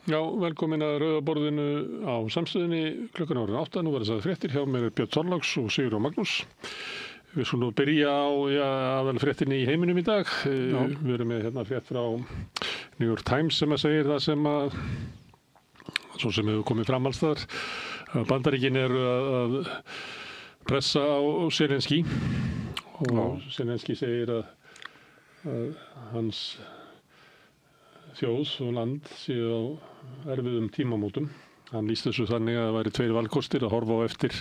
Já, velkomin að Rauða borðinu á Samstöðinni klukkan orðin 8. Nú verður það fréttir. Hjá mér Björn Þorláks og Sigurður Magnús. Við skulum nú byrja á aðal fréttinni í heiminum í dag. Við erum með hérna frétt frá New York Times sem að segir það sem að, svo sem hefur komið fram alls þar, að Bandaríkin eru að pressa á Zelenský og Zelenský segir að hans þjóð og land séu á erfiðum tímamótum. Hann lýsti þessu þannig að það væri tveir valkostir að horfa á eftir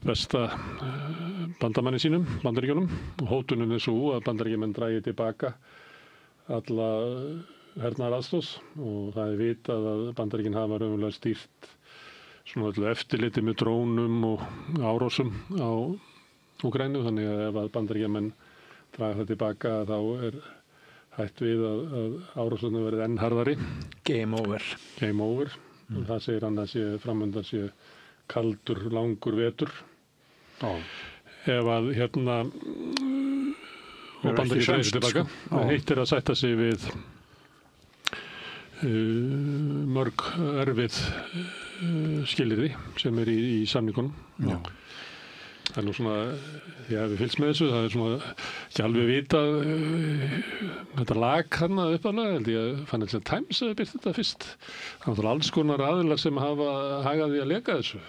besta bandamanni sínum, Bandaríkjunum, og hótunin er svo að Bandaríkjamenn dragi tilbaka alla hernaðaraðstoð og það er vitað að Bandaríkin hafa raunverulega stýrt svona öllu eftirliti með drónum og árásum á Úkraínu, þannig að ef að Bandaríkjamenn draga það tilbaka þá er hætt við að árásunum verið enn harðari. Game over. Game over. Og það segir hann að framöndan sé kaldur, langur vetur. Ef að hérna og Bandaríkin dregur tilbaka. Heitt er að sætta sig við mörg erfið skilyrði sem er í samningunum. Já. Það er nú svona, ég hef fylgst með þessu, það er svona ekki alveg vitað þetta lag hann uppalega, held ég að Financial Times hefði byrkt þetta fyrst. Það er alls konar aðilar sem hafa hagað því að leka þessu,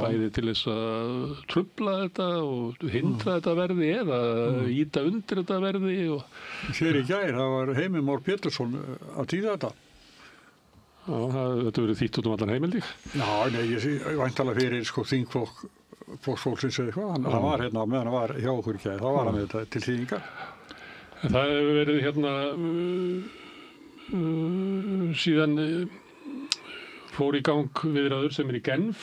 bæði til þess að trufla þetta og hindra þetta verði eða ýta undir þetta verði. Hér í gær, það var Heimir Már Pétursson að tíða þetta. Já, þetta verið þýtt út allan heimildi. Já, nei, ég væntalega fyrir þingflokksfólksins eða eitthvað. Hann var hérna meðan hann var hjá okkur í gær, þá var hann með þetta til þýðingar. Það hefur verið hérna síðan fór í gang viðræður sem er í Genf.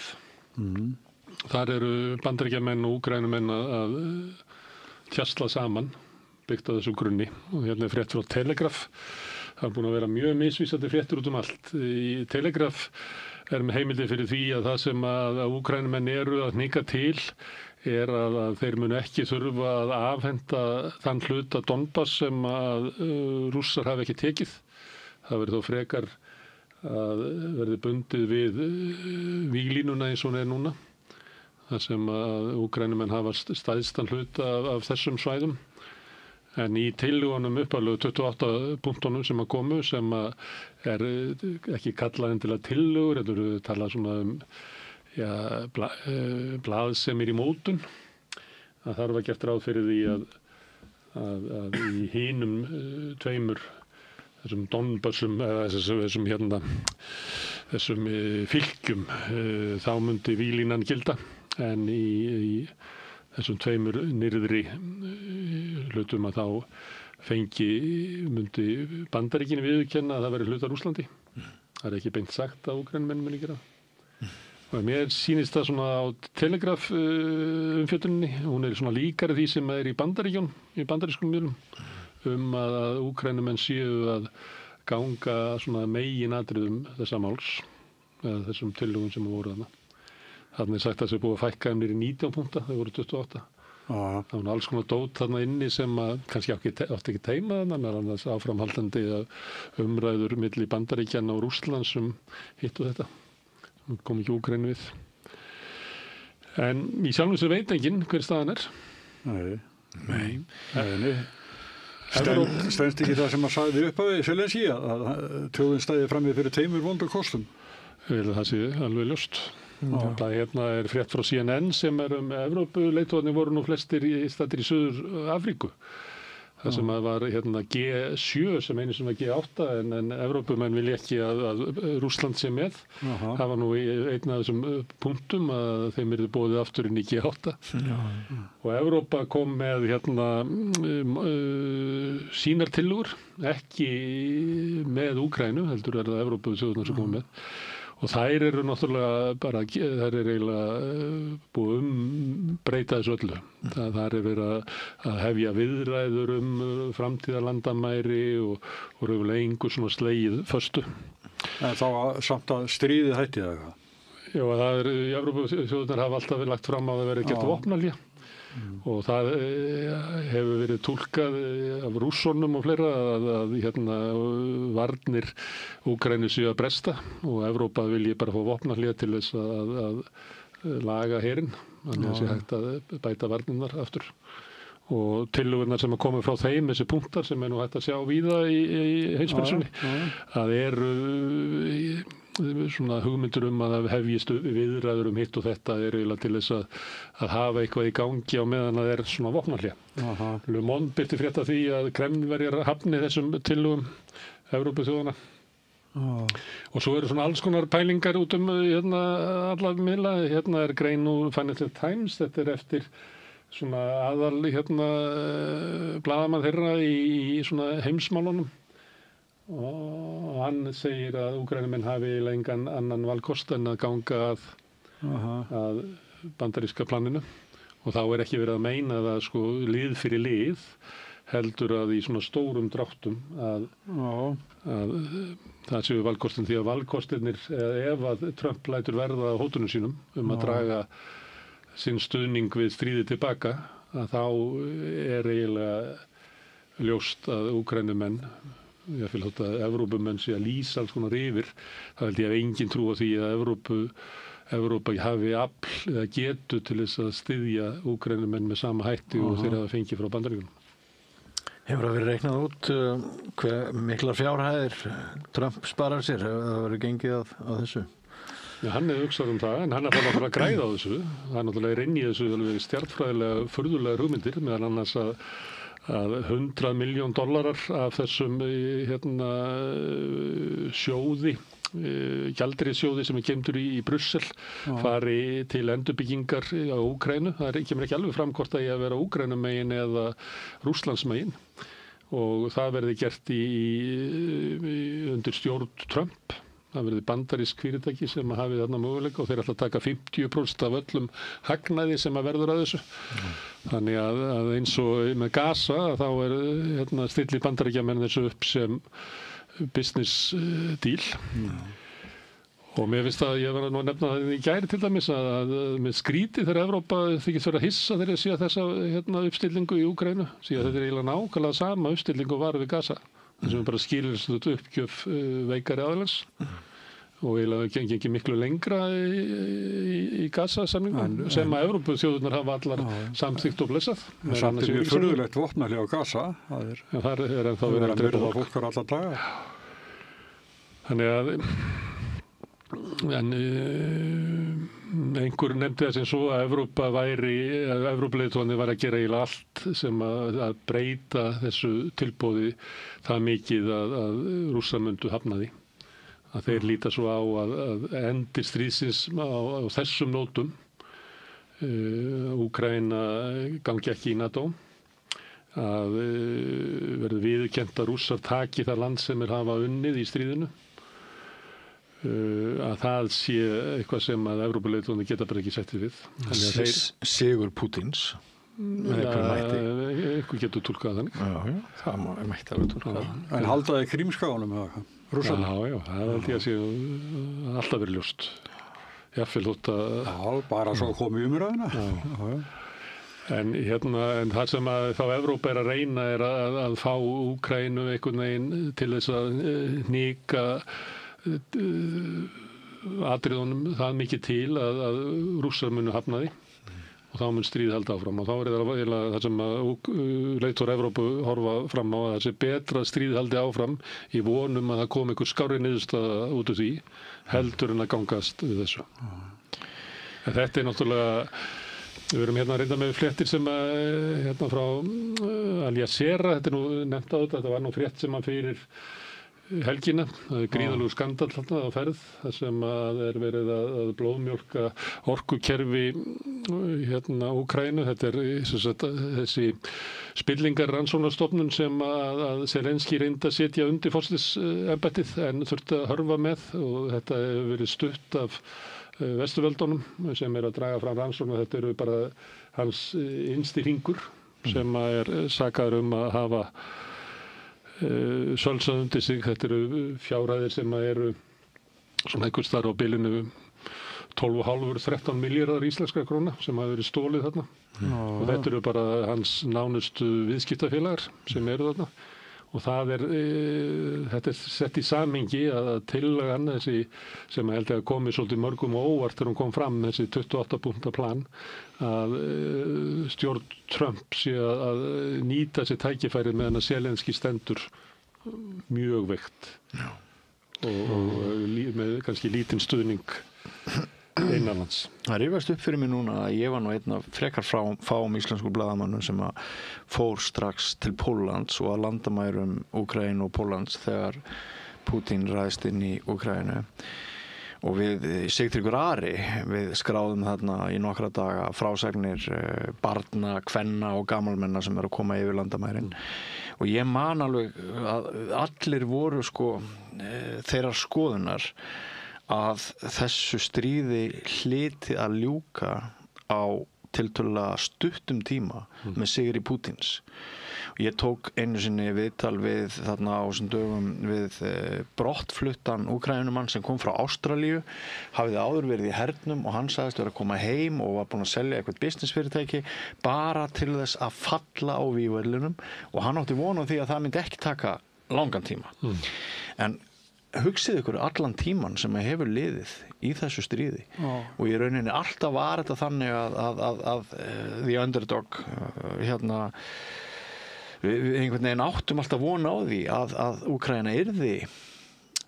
Þar eru Bandaríkjamenn og Úkraínumenn að tjasla saman, byggt á þessu grunni. Og hérna er frétt frá Telegraph. Það er búin að vera mjög misvísandi fréttur út allt. Í Telegraph er með heimildi fyrir því að það sem að Úkraínumenn eru að hnika til er að þeir munu ekki þurfa að afhenda þann hluta Donbass sem að Rússar hafa ekki tekið. Það verður þó frekar að verði bundið við víglínuna eins og hún er núna. Það sem að Úkraínumenn hafa stæðstan hluta af þessum svæðum. En í tillögunum upphaflegu 28 punktunum sem að komu, sem að er ekki kallað endilega tillögur, þetta eru talað svona blað sem er í mótun. Það þarf að gert ráð fyrir því að í hinum tveimur, þessum Donbassum, eða þessum fylkjum, þá myndi víglínan gilda, en í þessum tveimur nyrðri hlutum að þá myndi Bandaríkin viðurkenna að það veri hluta Rússlandi. Það er ekki beint sagt að Úkraínumenn muni gera. Og mér sýnist það svona á Telegraph umfjölluninni, hún er svona líkari því sem er í Bandaríkjum, í bandarískum miðlum, að Úkraínumenn séu að ganga svona meginatriðum þessa máls, eða þessum tillögum sem voru þarna. Þannig er sagt að það er búið að fækka niður í 19 punkta, þau voru 28. Það var alls konar dót þarna inni sem að kannski átti ekki teima þarna, meðan þess áframhaldandi umræður milli Bandaríkjanna og Rússlands hitt og þetta. Það kom ekki Úkraínu við. En í sjálfum sér veit enginn hver staðan er. Nei. Stendst ekki það sem að sagði upp af Zelenský að þjóðin stæði frammi fyrir tveimur vondum kostum? Það sé alveg ljóst. Það hérna er frétt frá CNN sem er Evrópuleiðtogarnir voru nú flestir staddir í Suður-Afríku. Það sem að var hérna G7 sem einu sem var G8 en Evrópumenn vilja ekki að Rússland sé með. Það var nú einn af þessum punktum að þeim yrði boðið aftur inn í G8. Og Evrópa kom með hérna sínar tillögur, ekki með Úkraínu, heldur er það Evrópuþjóðirnar sem kom með. Og þær eru náttúrulega bara, þær eru eiginlega búið breyta þessu öllu. Þar er verið að hefja viðræður framtíðarlandamæri og raunverulega engu svona slegið föstu. En þá samt að stríðið hætti það eitthvað? Já, Evrópuþjóðirnar hafa alltaf lagt fram að það verið gert vopnahlé. og það hefur verið túlkað af Rússonum og fleira að varnir Úkraínu séu að bresta og Evrópa vilji bara fá vopnahlé til þess að laga herinn, þannig að sé hægt að bæta varnirnar aftur. Og tillögurnar sem að koma frá þeim, þessi punktar sem nú hægt að sjá víða í heimsmynsunni, að eru svona hugmyndur að hefjist viðræður hitt og þetta eiginlega til þess að hafa eitthvað í gangi á meðan að það svona vopnahlé. Le Monde birti frétt af því að Kremlverjar hafni þessum tillögum Evrópuþjóðanna. Og svo eru svona alls konar pælingar út alla miðla. Hérna er grein úr Financial Times, þetta eftir svona aðal blaðamann þeirra í svona heimsmálunum. Og hann segir að Úkraínumenn hafi engan annan valkost en að ganga að bandaríska planinu og þá ekki verið að meina það sko lið fyrir lið heldur að í svona stórum dráttum að það séu valkostin því að valkostirnir ef að Trump lætur verða á hótunum sínum að draga sinn stuðning við stríði tilbaka að þá eiginlega ljóst að Úkraínumenn ég vil þótt að Evrópumenn sé að lýsa alls konar yfir, það held ég að engin trú á því að Evrópa hafi afl eða getu til þess að styðja Úkraínumenn með sama hætti og þeir hafa fengið frá Bandaríkjunum. Hefur það verið reiknað út hve miklar fjárhæðir Trump sparar sér, hefur það verið gengið að þessu? Já, hann hefur hugsað það, en hann þarf að fara að græða á þessu. Það náttúrulega inn í þessu stjarnfræðilega furðulega hugmyndir, meðal annars að $100 million af þessum sjóði, gjaldeyrisjóði sem geymdur í Brussel fari til endurbyggingar á Úkraínu. Það kemur ekki alveg fram hvort að vera Úkraínumegin eða Rússlandsmegin og það verði gert undir stjórn Trump. Það verði bandarísk fyrirtæki sem hafi þarna möguleika og þeir ætla að taka 50% af öllum hagnaði sem verður að þessu. Þannig að eins og með Gaza þá stilli Bandaríkjamenn þessu upp sem business deal. Og mér finnst að ég var nú að nefna það í gær til dæmis að með skríti þegar Evrópa þykist vera að hissa þegar ég sé þessa uppstillingu í Úkraínu. Síðan þetta eiginlega nákvæmlega sama uppstillingu var við Gaza. Þessum bara skilist uppgjöf veikari aðeins og eiginlega gengi miklu lengra í Gaza-samningum sem að Evrópuþjóðurnar hafa allar samþykkt og blessað. Samt mjög furðulegt vopnahlé á Gaza. Það ennþá verið að drepa fólk fyrir alla daga. Þannig að einhver nefndi það sem svo að Evrópuleiðtogarnir væri að gera eiginlega allt sem að breyta þessu tilboði það mikið að Rússar mundu hafna því. Að þeir líta svo á að endi stríðsins á þessum nótum. Úkraína gangi ekki í NATO. Að verði viðurkennt að Rússar taki það land sem hafa unnið í stríðinu. Að það sé eitthvað sem að Evrópuleiðtogarnir geta bara ekki settið við. Sigur Pútins Eitthvað getur túlkað þannig. Já, það mætti alveg túlkað. En haldaði Krímskaganum eða hvað? Rússarnir? Já, það held ég að sé alltaf verið ljóst. Jafnvel þótt að... Já, bara svo komið umræðina. Já. En það sem að þá Evrópa að reyna að fá Úkraínu einhvern veginn til þess að hnika atriðunum það mikið til að Rússar munu hafna því og þá mun stríð halda áfram og þá það sem að leiðtogar Evrópu horfa fram á að það sé betra að stríð haldi áfram í vonum að það komi einhver skárri niðurstaða út úr því heldur en að gangast við þessu. En þetta náttúrulega við erum reynda með fréttir sem frá Al Jazeera, þetta nú nefnt á þetta var nú frétt sem að fyrir helgina, gríðalegur skandall á ferð, þar sem að verið að blóðmjólka orkukerfi Úkraínu. Þetta þessi spillingarrannsóknarstofnun sem að Zelenský reyndi að setja undir forsætisembættið en þurfti að hörfa með og þetta hefur verið stutt af Vesturveldunum sem að draga fram rannsókn og þetta eru bara hans innsti hringur sem að sakaður að hafa sölsað undir sig. Þetta eru fjárhæðir sem eru svona einhvers staðar á bilinu 12,5-13 milljarðar íslenskra króna sem hafa verið stólið þarna og þetta eru bara hans nánustu viðskiptafélagar sem eru þarna og það þetta sett í samhengi að tillagan þessi sem held að komið svolítið mörgum og óvart þegar hún kom fram þessi 28 punkta plan að stjórn Trump sé að nýta þessi tækifæri meðan að Zelenski stendur mjög veikt og með kannski lítinn stuðning innanlands. Það rifast upp fyrir mig núna að ég var nú einn af frekar fáum íslensku blaðamönnum sem að fór strax til Póllands og að landamærum Úkraínu og Póllands þegar Putin ræðst inn í Úkraínu og við Sigtryggur Ari við skráðum þarna í nokkra daga frásagnir barna, kvenna og gamalmenna sem eru að koma yfir landamærin og ég man alveg að allir voru þeirrar skoðunar að þessu stríði hlyti að ljúka á tiltölulega stuttum tíma með sigri Pútins. Ég tók einu sinni viðtal við þarna á þessum dögum við brottfluttan Úkraínumann sem kom frá Ástralíu, hafði áður verið í hernum og hann sagðist vera að koma heim og var búinn að selja eitthvað businessfyrirtæki bara til þess að falla á vígvöllunum og hann átti von á því að það myndi ekki taka langan tíma. En hugsið ykkur allan tíman sem hefur liðið í þessu stríði og í rauninni alltaf var þetta þannig að the underdog við einhvern veginn áttum alltaf von á því að Úkraína yrði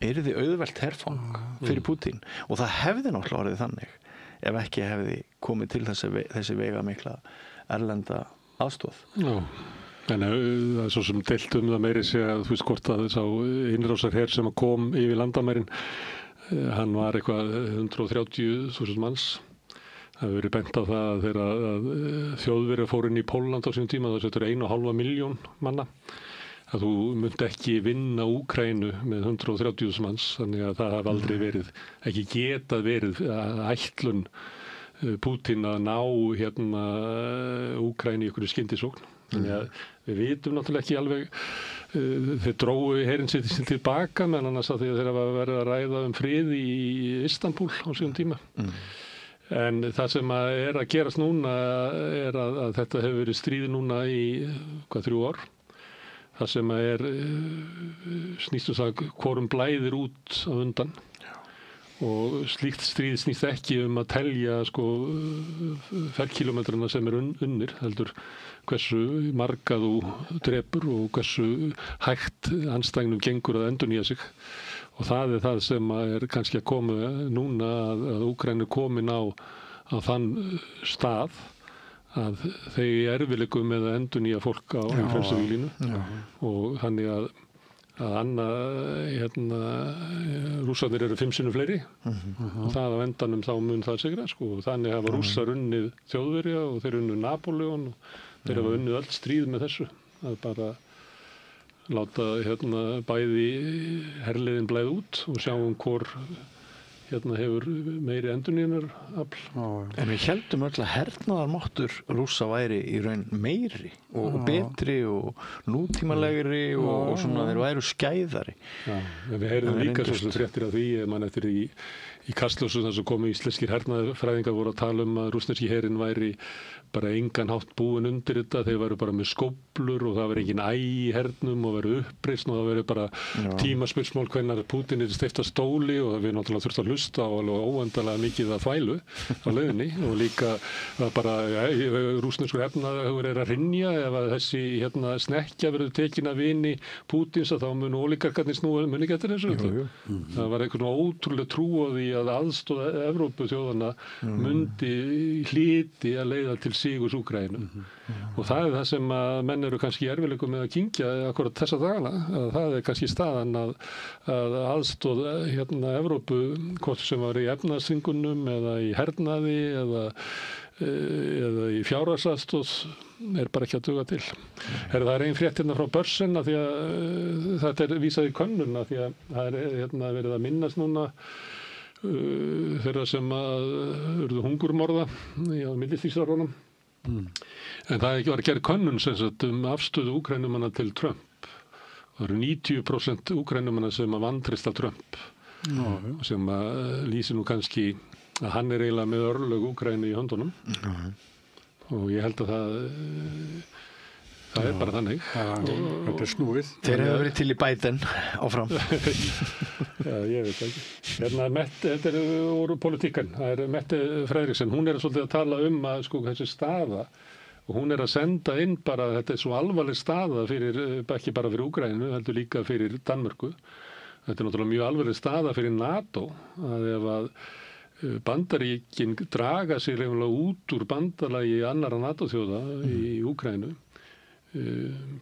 auðvelt herfang fyrir Putin og það hefði náttúrulega orðið þannig ef ekki hefði komið til þessi veigamikla erlenda aðstoð. En það svo sem deilt það meiri sé að þú veist hvort að sá innrásarher sem kom yfir landamærin hann var eitthvað 130.000 manns. Það hefur verið bent á það að þegar Þjóðverjar fóru inn í Pólland á sínum tíma þá settur 1,5 milljón manna að þú myndi ekki vinna Úkraínu með 130.000 manns þannig að það hafi aldrei verið ekki getað verið ætlun Pútín að ná Úkraínu í einhverju skyndisókn. Þannig að við vitum náttúrulega ekki alveg þeir drógu herinn sér tilbaka meðan annars að þeir hafa verið að ræða frið í Istanbúl á síðan tíma. En það sem að gerast núna er að þetta hefur verið stríð núna í 3 ár. Það sem að snýst það hvorum blæðir út á undan. Og slíkt stríð snýst ekki að telja ferkilometrana sem unnir heldur hversu marga þú drepur og hversu hægt andstæðingnum gengur að endurnýja sig og það það sem kannski að koma núna að Úkraína er komin á þann stað að þeir erfiðleikum með að endurnýja fólk á frelsarvíglínu og þannig að rússarnir eru 5 sinnum fleiri og það á endanum þá mun það sigra þannig hafa rússar unnið Þjóðverja og þeir unnið Napóleon og þeir hafa unnið öll stríð með þessu að bara láta bæði herliðin blæða út og sjáum hvor hefur meiri endurnýjunarafl. En við héldum öll að hernaðarmáttur Rússa væri í raun meiri og betri og nútímalegri og svona þeir væru skæðari. Já, en við heyrðum líka svo fréttir af því mann eftir í Kastljósi þar sem komu íslenskir hernaðarfræðingar voru að tala að rússneski herinn væri bara engan hátt búin undir þetta, þeir væru bara með skóflur og það væri engin í hernum og væru uppreisn og það væri bara tímaspursmál hvenær Pútín steypt að stóli og við náttúrulega þurftum að hlusta á alveg óendanlega mikið að þvælu á leiðinni og líka bara rússneskur hernaður að hrynja ef að þessi snekkja verður tekin af vini Pútins að þá mun ólíkarkarnir snúa muni ekki eftir þessu. Það var einhvern ótrúlega trú á því að aðstoða Evrópu þjóðana mundi hlyti að leiða til sigurs Úkraínu og það það sem að menn eru kannski erfiðleikum með að kyngja akkurat þessa dagana að það kannski staðan að aðstoða Evrópu hvort sem var í efnaðsþvingunum eða í hernaði eða í fjárhagsaðstoð bara ekki að duga til. Það ein frétt frá Börsen að því að þetta vísað í könnun að því að það verið að minnast núna þeirra sem urðu hungurmorða á millistríðsárunum. En það var gerð könnun afstöðu Úkraínumanna til Trump. Það eru 90% Úkraínumanna sem vantreysta Trump sem lýsir nú kannski að hann eiginlega með örlög Úkraínu í höndunum og ég held að það bara þannig. Þetta snúið. Þeir hefur verið til í Biden áfram. Já, ég veit ekki. Þetta úr politíkan. Það Mette Frederiksen. Hún svolítið að tala að sko þessi staða og hún að senda inn bara, þetta svo alvarleg staða fyrir, ekki bara fyrir Úkraínu, heldur líka fyrir Danmörku. Þetta náttúrulega mjög alvarleg staða fyrir NATO að ef að Bandaríkin draga sig út úr bandalagi annarra NATO-þjóða í Úkraínu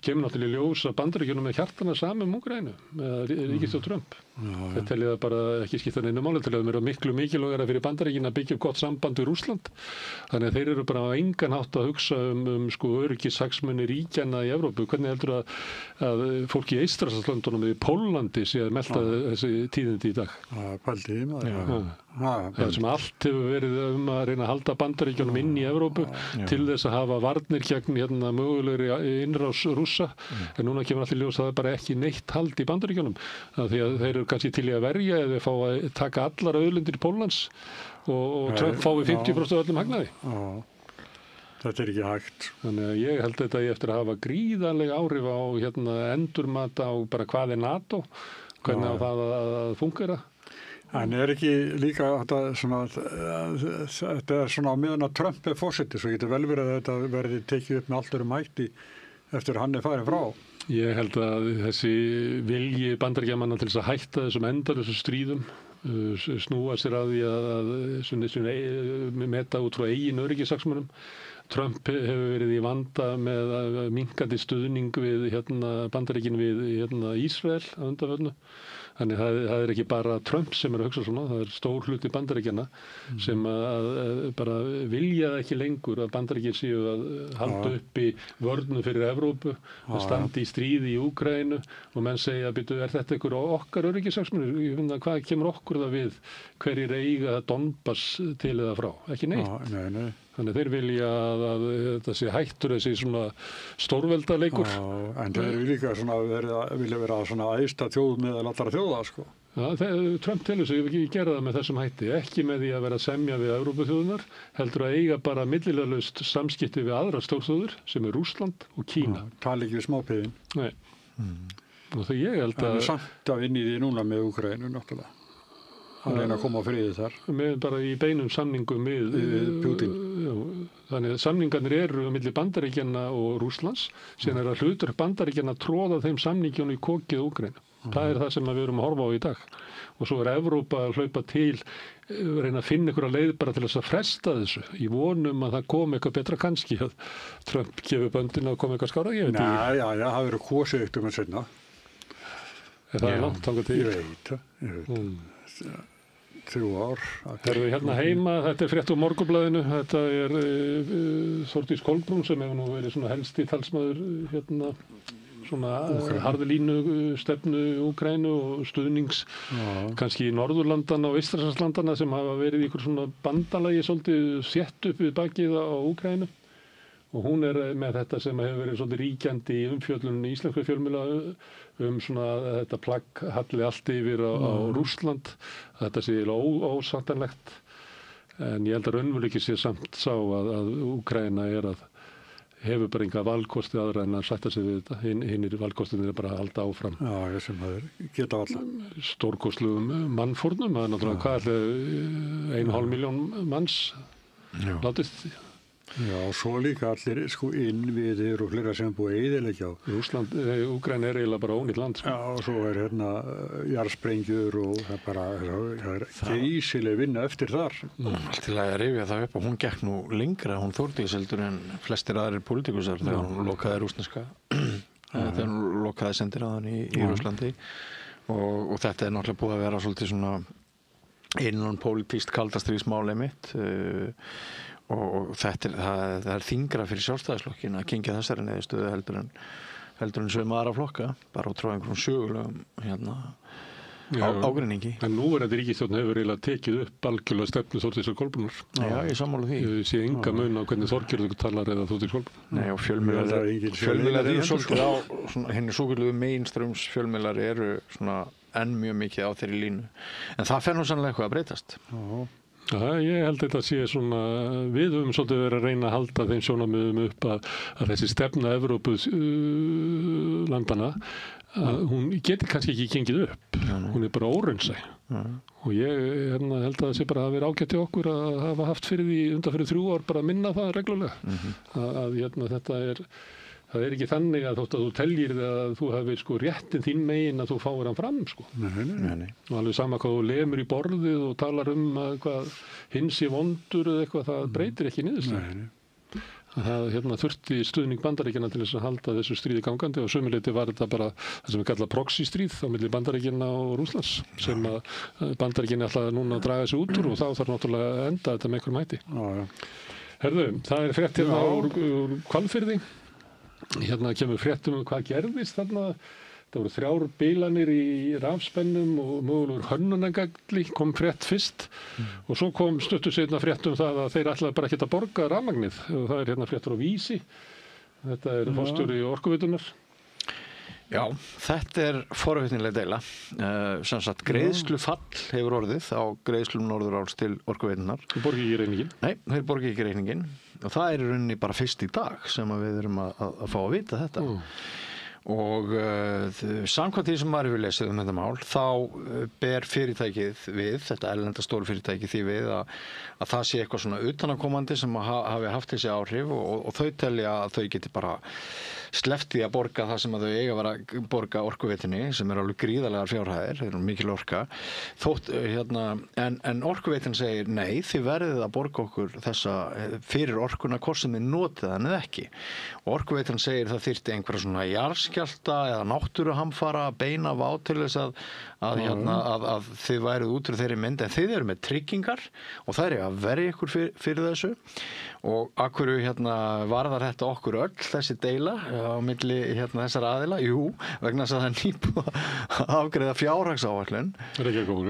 kemur náttúrulega í ljós að Bandaríkjunum með hjartana saman Úkraínu með ríkisstjórn Trump. Þetta telja það bara ekki skipta neinu máli til að vera miklu mikilvægara fyrir Bandaríkin að byggja upp gott samband við Rússland. Þannig að þeir eru bara á engan hátt að hugsa sko öryggishagsmuni ríkjanna í Evrópu. Hvernig heldur að fólk í Eystrasaltslöndunum við Póllandi sé að melta þessi tíðindi í dag? Pældi í maður. Það sem allt hefur verið að reyna að halda Bandaríkjunum inn í Evrópu til þess að hafa varnir gegn mögulegri innrás Rússa. En núna kemur allir ljós að það er bara ekki neitt hald í Bandaríkjunum. Því að þeir eru kannski til í að verja eða fá að taka allar auðlindir Póllands og Trump fái 50% af öllum hagnaði. Þetta ekki hægt. Þannig að ég held þetta eftir að hafa gríðarlega áhrif á endurmat á bara hvað NATO, hvernig á það að fungera. En ekki líka þetta svona á meðan að Trump forseti, svo getur vel verið að þetta verði tekið upp með allt hætti eftir hann farin frá. Ég held að þessi vilji Bandaríkjamanna til þess að hætta þessum endalausu stríðum snúa sér að því að meta út frá eigin öryggishagsmunum. Trump hefur verið í vanda með minnkandi stuðning við Bandaríkin við Ísrael að undanförnu. Þannig það ekki bara Trump sem að hugsa svona, það stór hluti Bandaríkjanna sem að bara vilja ekki lengur að Bandaríkin séu að halda uppi vörnum fyrir Evrópu, að standa í stríði í Úkraínu og menn segja, þetta einhver okkar öryggishagsmunir? Hvað kemur okkur það við hverjir eiga Donbass til eða frá? Ekki neitt. Nei. Þannig þeir vilja að þetta sé hættur þessi svona stórveldaleikur. En þeir líka vilja vera svona æðsta þjóð meðal allra þjóða, sko. Já, Trump telur sig ekki gera það með þessum hætti, ekki með því að vera að semja við Evrópuþjóðirnar, heldur að eiga bara milliliðalaust samskipti við aðra stórþjóðir sem Rússland og Kína. Tala ekki við smápiðin. Nei. Og það ég held að... En samt að inn í því núna með Úkraínu, náttúrulega. Hann reyna að koma á friði þar. Með bara í beinum samningum við Putin. Þannig að samningarnir eru milli Bandaríkjanna og Rússlands, sem að hlutur Bandaríkjanna tróða þeim samningjunum í kokið Úkraínu. Það það sem við erum að horfa á í dag. Og svo Evrópa að hlaupa til, reyna að finna einhverja leið bara til þess að fresta þessu. Í vonum að það kom eitthvað betra kannski, að Trump gefur böndin að koma eitthvað skára, ég veit ekki. Já, það verður kosið eitt að senna. Það langt þangað til. Ég veit. 3 ár. Herðu heima, þetta frétt úr Morgunblaðinu, þetta Þórdís Kolbrún sem hefur nú verið svona helsti talsmaður svona harðlínu stefnu Úkraínu og stuðnings kannski í Norðurlandana og Eystrasaltslandana sem hafa verið í ykkur svona bandalagi svolítið þétt upp við bakið á Úkraínu. Og hún með þetta sem hefur verið svolítið ríkjandi í umfjöllun íslenskra fjölmiðla svona þetta plagg halli allt yfir á Rússland. Þetta sé ósattanlegt. En ég held að raunveruleiki sé samt sá að Úkraína hefur bara enga valkosti aðra en að sætta sig við þetta. Hinnir valkostinir bara að halda áfram. Já, sem það geta alla. Stórkostlegum mannfórnum. Það náttúrulega hvað 1,5 milljón manns látist. Já, og svo líka allir innviðir og fleira sem búið eyðileggja á. Úkraína eiginlega bara ónýtt land. Já, og svo jarðsprengjur og það er geysileg vinna eftir þar. Allt til að rifja það upp og hún gekk nú lengra, hún Þórdís heldur en flestir aðrir pólitíkusar þegar hún lokaði rússneska, þegar hún lokaði sendiráðan í Rússlandi og þetta náttúrulega búið að vera svolítið svona innan pólitískt kaldastríðsmáli mitt og það er þyngra fyrir sjálfstæðisflokkin að kyngja þessari niðurstöðu heldur en sögum aðra flokka bara út frá einhverjum sögulegum ágreiningi. En nú þetta ríkisstjórn hefur eiginlega tekið upp algjörlega stefnu Þórdísar Kolbrúnar. Já, ég sammála því. Ég sé enga mun á hvernig Þorgerður talar eða Þórdís Kolbrún. Nei, og fjölmiðlar eru svolítið á henni svokölluðu mainstreams fjölmiðlar eru svona enn mjög mikið á þeirri línu. En það fer nú sannlega eitthvað að breytast. Já, ég held að þetta sé svona, við höfum svolítið verið að reyna að halda þeim sjónarmiðum upp að þessi stefna Evrópu landana, að hún geti kannski ekki gengið upp. Hún bara óraunsæ. Og ég held að það sé bara að vera ágætt í okkur að hafa haft fyrir því undan fyrir 3 ár bara að minna það reglulega. Að þetta það ekki þannig að þótt að þú teljir að þú hefur sko réttin þín megin að þú fáir hann fram sko. Nei. Og alveg sama hvað þú lemur í borðið og talar að hvað hins sé vondur eða eitthvað, það breytir ekki niðurstöðu. Það þurfti stuðning Bandaríkjanna til þess að halda þessu stríði gangandi og sömuleyti var þetta bara það sem við kalla proxy stríð á milli Bandaríkjanna og Rússlands sem að Bandaríkjanna ætlaði núna að draga þessu út úr og þá þarf náttúrulega að enda þetta með einhverjum hætti. Herðu, það frétt úr Hvalfirði. Hérna kemur fréttum hvað gerðist þarna. Það voru 3 bilanir í rafspennum og mögulegur hönnunargalli kom frétt fyrst og svo kom stuttu seinna fréttum það að þeir ætlaði bara ekki að borga rafmagnið og það hérna fréttur á Vísi. Þetta forstjóri Orkuveitunar. Já, þetta forvitnileg deila. Sem sagt, greiðslufall hefur orðið á greiðslum Norðuráls til Orkuveitunar. Þeir borgi ekki reikningin? Nei, þeir borgi ekki reikningin og það í rauninni bara fyrst í dag sem við erum að fá að vita þetta. Og samkvæmt því sem maður hefur lesið þetta mál, þá ber fyrirtækið við, þetta erlenda stóru fyrirtæki því við að það sé eitthvað svona utanakomandi sem hafi haft þessi áhrif og þau telja að þau geti bara sleppt því að borga það sem að þau eiga að vera að borga Orkuveitunni sem alveg gríðarlegar fjárhæðir, þeir eru mikil orka þótt, en Orkuveitan segir nei, þið verðið að borga okkur þessa fyrir orkuna hvort sem þið notið hann eða ekki og Orkuveitan segir það þyrfti einhverja svona jarðskjálfta eða náttúruhamfara beina vá til þess að þið værið út úr þeirri mynd en þið eru með tryggingar og það að verja ykkur fyrir þessu og akkur varðar þetta okkur öll þessi deila á milli þessar aðila, jú, vegna þess að það er nýbúið að afgreiða fjárhagsáætlun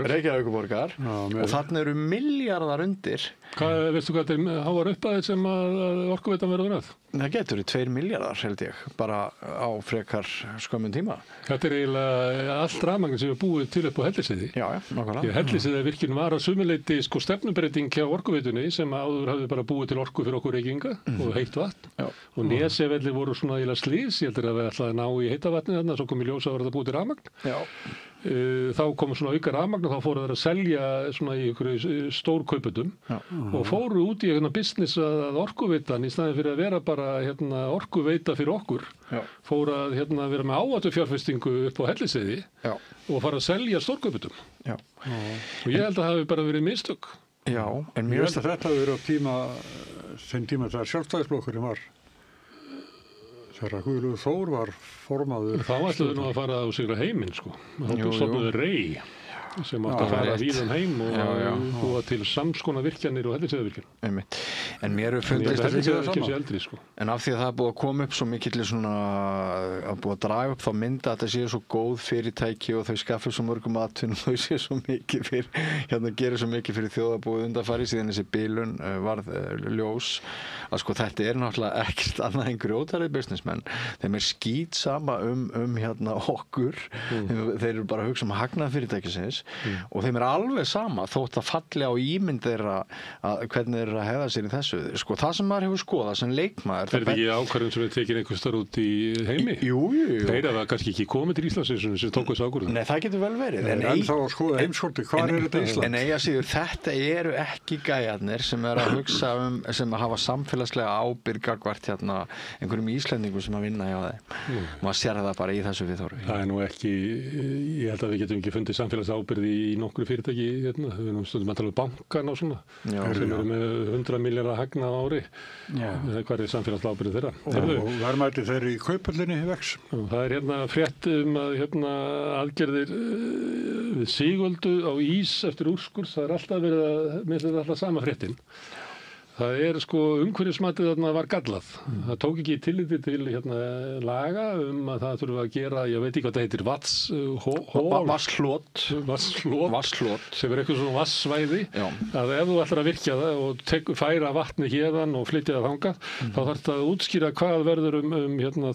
Reykjavíkurborgar og þarna eru milljarðar undir. Veistu hvað þetta háar upp að sem að Orkuveitan verður að? Það getur 2 milljarðar held ég, bara á frekar skömmun tíma. Þetta eiginlega allt rafmagn sem við búið til upp á Hellisheiði. Já, nákvæmlega. Hellisheiðarvirkjun var að sumuleyti stefnumbreyting hjá Orkuveitunni sem áður hafði bara búið til orku fyrir okkur Reykvíkinga og heitt vatn. Og Nesjavellir voru svona eiginlega slys, ég heldur að við ætlaði að ná í heita vatni þarna, svo kom í ljós að vera þetta búið til rafmagn. Já. Þá kom svona auka rafmagn og þá fóru þeir að selja svona í einhverju stórkauputum og fóru út í einhverja business að Orkuveitan í staðinn fyrir að vera bara orkuveita fyrir okkur fóru að vera með áhættufjárfestingu upp á Hellisheiði og fara að selja stórkauputum og ég held að það hafi bara verið mistök. Já, en mér finnst að þetta hafi verið á þeim tíma þegar Sjálfstæðisflokkurinn var þegar Guðlaugur Þór var formaður. Þá ætluðu nú að fara á sigra heiminn sko. Þá stofnuðu Rey sem átti að fara víðan heim og búa til samskona virkjanir og Hellisheiðarvirkjun. En mér hefur fundist að þetta ekki sé eldri sko. En af því að það er búið að koma upp svo mikill svona að búið að draga upp þá mynda að þetta sé svo góð fyrirtæki og þau skaffið svo mörgum atvinnum og þau sé svo mikið fyrir gerir svo mikið fyrir þjóðarbúið undanfari síðan þessi bilun varð ljós að sko þetta náttúrulega ekkert annað en grjótarið businessmenn. Þeim skít sama okkur. Þeir eru bara að hugsa hagnað fyrirtækisins og þeim alveg sama þótt að falli á ímynd þeirra hvernig þeir að hefða sér í þessu. Sko það sem maður hefur skoðað sem leikmaður. Er þetta ekki ákvörðun sem er tekin einhvers staðar út í heimi? Jú. Þeir hafa kannski ekki komið til Íslands sem tóku þessu ákvörðun. Nei, það getur vel verið. En þá skoða heimskorti, hvað þetta Ísland? En eiga síður, þetta eru ekki gæjarnir sem er að hugsa sem að hafa samfélagslega ábyrgð gagnvart einhverjum Íslendingum sem að vinna hjá þeim. Maður sér það bara í þessu viðhorfi. Það nú ekki, ég held að við getum ekki fundið samfélagsábyrgð í nokkru fyrirtæki við erum stundum að tala um bankan og svona sem eru með 100 milljarða hagna á ári hvað samfélagsábyrgð þeirra og verðmæti þeirra í Kauphöllinni vex. Það er frétt að aðgerðir við Sigöldu á ís eftir úrskurð, það alltaf verið alltaf sama fréttin Það sko umhverfismatið þarna var gallað. Það tók ekki tilliti til laga að það þurfa að gera, ég veit ekki hvað það heitir, vatnshlot, sem eitthvað svona vatnssvæði, að ef þú ætlar að virkja það og færa vatni hérðan og flytja það þangað, þá þarf það að útskýra hvað verður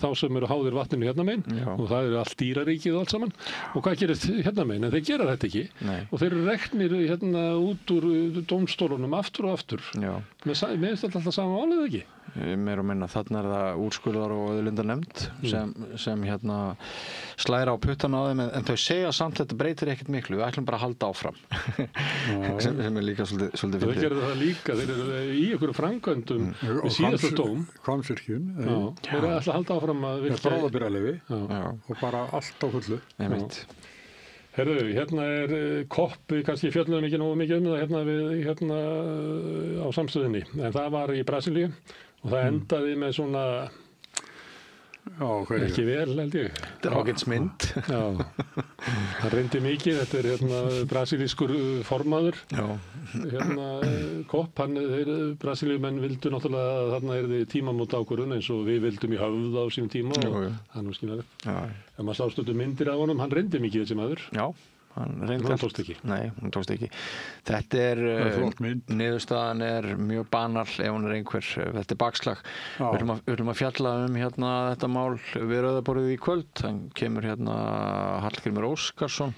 þá sem eru háðir vatninu hérna megin, og það eru allt dýraríkið og allt saman, og hvað gerist hérna megin, en þeir gera þetta ekki. Og þeir eru reknir út úr dómstólunum aftur og aftur. Mér finnst þetta alltaf sama málið ekki? Meir og minna, þarna það úrskurðar og auðlindanefnd sem slæra á puttan á þeim, en þau segja samt þetta breytir ekkert miklu, við ætlum bara að halda áfram. sem líka svolítið fyndið. Þau gerðu það líka, þeir eru í einhverju framkvæmdum við síðasta dóm. Hvammsvirkjun. Þeir eru alltaf að halda áfram að virkja. Bráðabirgðaleyfi og bara allt á fullu. Herðu, kopp, við kannski fjöllum ekki nógu mikið það á samstöðinni, en það var í Brasilíu og það endaði með svona, ekki vel held ég. Þetta ágætismynd. Hann reyndi mikið, þetta brasilískur formaður, kopp, brasilíumenn vildu náttúrulega að þarna tímamót ákvörðun eins og við vildum í Höfða á sínum tíma og það nú skiljaði. Ef maður sá stundum myndir af honum, hann reyndi mikið þessi maður. Já, hann tókst ekki. Nei, hann tókst ekki. Þetta niðurstaðan mjög banal ef hún einhver, þetta bakslag. Við ætlum að fjalla þetta mál við Rauðaborðið í kvöld. Hann kemur Hallgrímur Óskarsson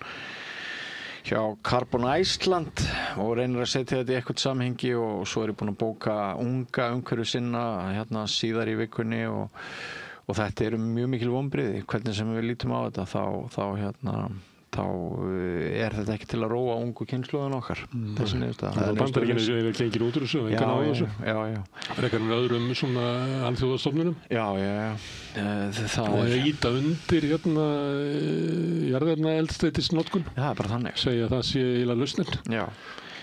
hjá Carbon Iceland og reynir að setja þetta í eitthvað samhengi, og svo ég búinn að bóka unga umhverju sinna síðar í vikunni, og þetta mjög mikil vonbrigði. Hvernig sem við lítum á þetta þá þetta ekki til að róa ungu kynslóðan okkar. Þessi niðurstaða. Það Bandaríkjunum sem gengir út úr þessu, engan á þessu. Frekar en öðrum svona alþjóðastofnunum. Og ýta undir jarðefnaeldsneytisnotkun. Það bara þannig. Segja að það sé eiginlega lausnin.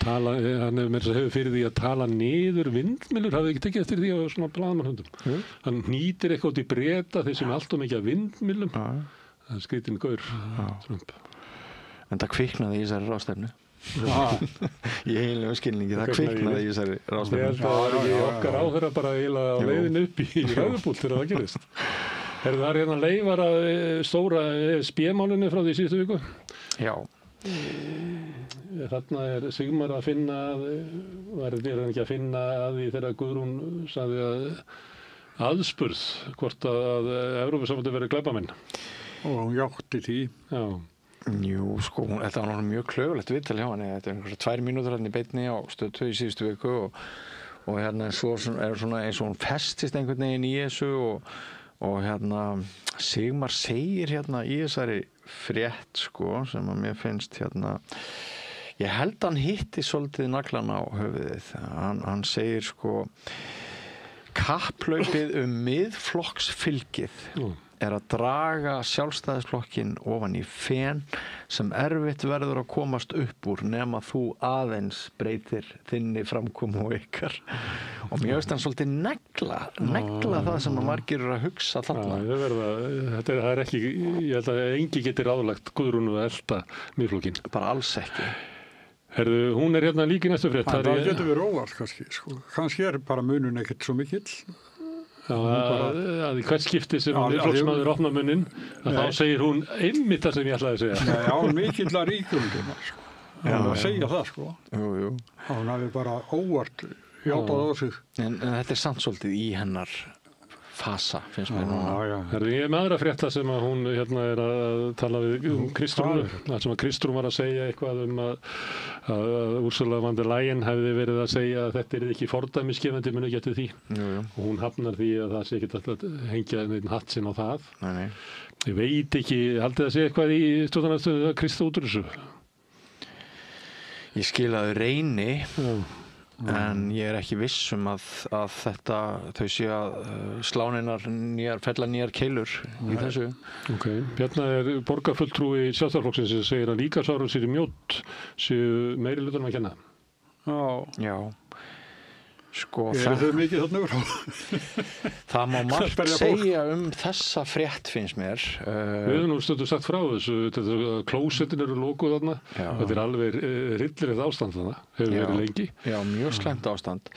Hann hefur fyrir því að tala niður vindmyllur, hafði ekki tekið eftir því á svona blaðamannhundum. Hann hnýtir eitthvað út í Breta þeir sem allt of mikið af vindmyllum. Það skrýtinn gaur, Trump. En það kviknaði í þessari ráðstefnu. Í heilum skilningi, það kviknaði í þessari ráðstefnu. Ég held að það var ekki okkar áherra bara eiginlega á leiðinu upp í Rauðabúl þegar það gerist. Það Leifar að stóra ESB-málunni frá því síðustu viku. Já. Þarna Sigmar að finna, var hann ekki að finna að því þegar Guðrún sagði aðspurð hvort að Evrópusambandið verið glæpamenn. Og hún játti því. Jú, sko, þetta var mjög klaufalegt viðtal hjá henni. Þetta einhverjar 2 mínútur í beinni á Stöð 2 í síðustu viku, og svo svona eins og hún festist einhvern veginn í þessu, og Sigmar segir í þessari frétt, sko, sem að mér finnst ég held hann hitti svolítið naglan á höfuðið. Hann segir, sko, kapplaupið miðflokksfylgið að draga Sjálfstæðisflokkinn ofan í fen sem erfitt verður að komast upp úr nema þú aðeins breytir þinni framkomu og ykkar. Og mér veist hann svolítið negla það sem að margir eru að hugsa þarna. Það ekki, ég held að engi geti ráðlagt Guðrúnu að elta miðflokkinn. Bara alls ekki. Herðu, hún líka í næstu frétt. Það getur við róast kannski, sko. Kannski bara munun ekkert svo mikill. Að í hvert skipti sem flokksmaður opnar munnin, þá segir hún einmitt það sem ég ætlaði að segja. Nei, án mikillar ríkjumdina, sko. Að segja það, sko. Jú. Hún hafi bara óvart játað á sig. En þetta samt svolítið í hennar fasa, finnst mér núna. Ég með aðra frétta sem að hún að tala við Kristrúnu, það sem að Kristrún var að segja eitthvað að Ursula von der Leyen hefði verið að segja að þetta ekki fordæmisgefandi muni ekki eftir því. Og hún hafnar því að það sé ekki að hengja einn hatt sinn á það. Nei. Ég veit ekki, haldið að segja eitthvað í stjórnarandstöðu að Kristrún út úr þessu? Ég skil að þau reyni. En ég ekki viss að þau séu að fella nýjar keilur í þessu. Bjarna borgarfulltrúi Sjálfstæðisflokksins sem segir að líkamsárásir sér í Mjódd séu meiri hlutanum að kenna. Já. Sko, þau mikið þarna úr? Það má margt segja þessa frétt, finnst mér. Við höfum nú stundum sagt frá þessu, klósettin eru lokuð þarna, þetta alveg rillilegt ástand þarna, hefur verið lengi. Já, mjög slæmt ástand.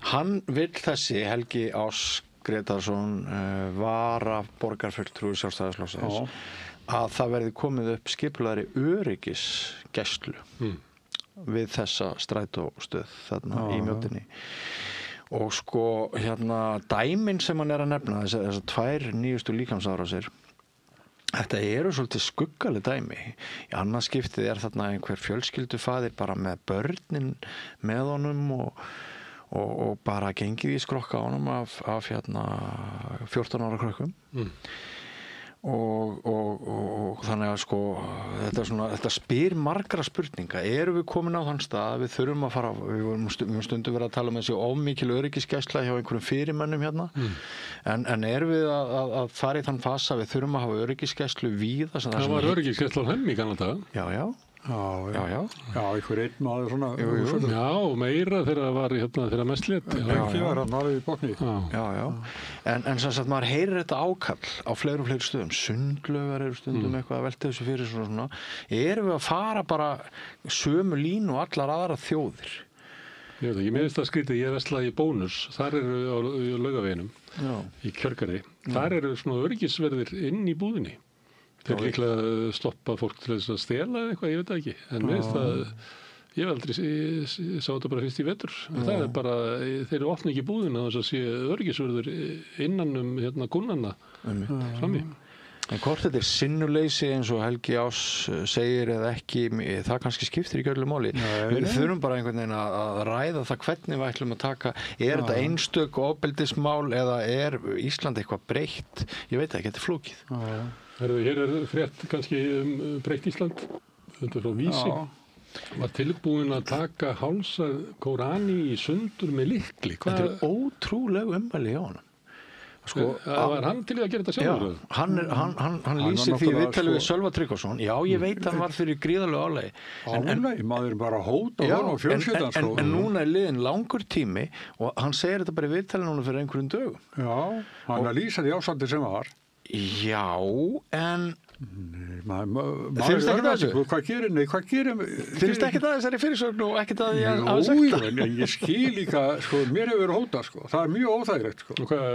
Hann vill þessi Helgi Ás Gretarsson vara borgarfulltrúi Sjálfstæðisflokksins að það verði komið upp skipulagðri öryggisgæslu við þessa strætóstöð þarna í Mjóddinni. Og sko dæmin sem hann að nefna, þessar 2 nýjustu líkamsárásir, þetta eru svolítið skuggaleg dæmi. Í annað skiptið þarna einhver fjölskyldufaðir bara með börnin með honum og bara gengið í skrokka á honum af 14 ára krökkum. Og þannig að sko þetta spyr margra spurninga. Erum við komin á þann stað að við þurfum að fara, við höfum stundum verið að tala um þessi ómikil öryggisgæsla hjá einhverjum fyrirmönnum hérna, en erum við að fara í þann fasa að við þurfum að hafa öryggisgæslu víða? Það var öryggisgæsla á Hemmi í gamla daga. Já, einhver einn maður svona. Já, meira þegar það var þegar mest lét. Ekki var hann alveg í botni. Já. En sem sagt, maður heyrir þetta ákall á fleiri stöðum. Sundlaugar eru stundum eitthvað að velta þessu fyrir svona. Erum við að fara bara sömu línu og allar aðra þjóðir? Ég veit ekki, mér finnst það skrítið, ég veslaði í Bónus, þar eru á Laugaveginum, í Kjörgarði. Þar eru svona öryggisverðir inn í búðinni. Þeir líklega stoppa fólk til þess að stela eða eitthvað, ég veit það ekki. En mér finnst það, ég sá þetta bara fyrst í vetur. Það er bara, þeir opna ekki búðina þess að sé öryggisvörður innan kunnanna frammi. En hvort þetta sinnuleysi eins og Helgi Ás segir eða ekki, það kannski skiptir í öllu máli. Við þurfum bara einhvern veginn að ræða það hvernig við ætlum að taka. Er þetta einstök ofbeldismál eða er Ísland eitthvað breytt? Ég veit ekki, þetta er flókið. Hér er frétt kannski breytt Ísland, þetta frá Vísi. Var tilbúin að taka hálsað Kórani í sundur með lykli. Þetta er ótrúleg ummæli hjá honum. Sko, var hann til að gera þetta sjálfur? Hann lýsir því viðtalið við Sölva Tryggvason. Já, ég veit hann var fyrir gríðarlegu álagi. Álagi, maður bara hóta honum og fjölskyldan. En núna er liðin langur tími og hann segir þetta bara í viðtalið núna fyrir einhverjum dögum. Já, hann lýsa því ástandi sem var. Já, en finnst ekki það þessu? Hvað gerir finnst ekki það þessari fyrirsögn og ekki það ég hafi sagt það? En ég skil líka, mér hefur verið hótað, það er mjög óþægilegt. Og hvað,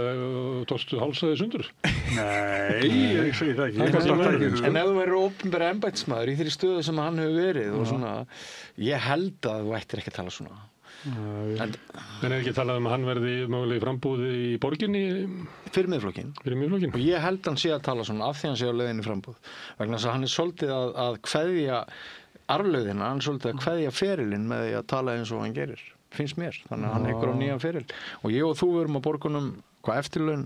tókstu hálsaði sundur? Nei, ég segi það ekki. En ef þú verður opinbera embættismaður í þeirri stöðu sem hann hefur verið og svona, ég held að þú ættir ekki að tala svona. En ekki talað að hann verði mögulega í frambúði í borginni? Fyrir miðflokkinn. Og ég held hann sé að tala svona af því hann sé á leiðinni í frambúð. Vegna þess að hann er svolítið að kveðja arfleifðina, hann er svolítið að kveðja ferilinn með því að tala eins og hann gerir. Finnst mér. Þannig að hann hekkur á nýjan feril. Og ég og þú verum á borgunum, hvað eftirlaun?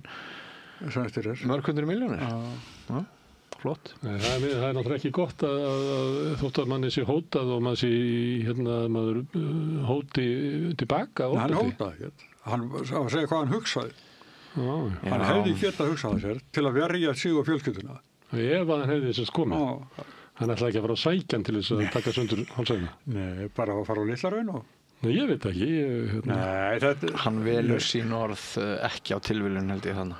Mörg 100 milljónir. Flott. Nei, það er náttúrulega ekki gott að þótt að manni sé hótað og maður sé maður hóti tilbaka. Hann hótaði ekki. Hann segja hvað hann hugsaði. Hann hefði getað hugsað sér til að verja sig og fjölskylduna. Ef hann hefði þess að komið. Hann ætlaði ekki að fara á sækjan til þess að taka sundur hálsæðina. Nei, bara að fara á Litla-Hraun og... Nei, ég veit ekki. Hann velur sín orð ekki á tilviljun held ég þannig.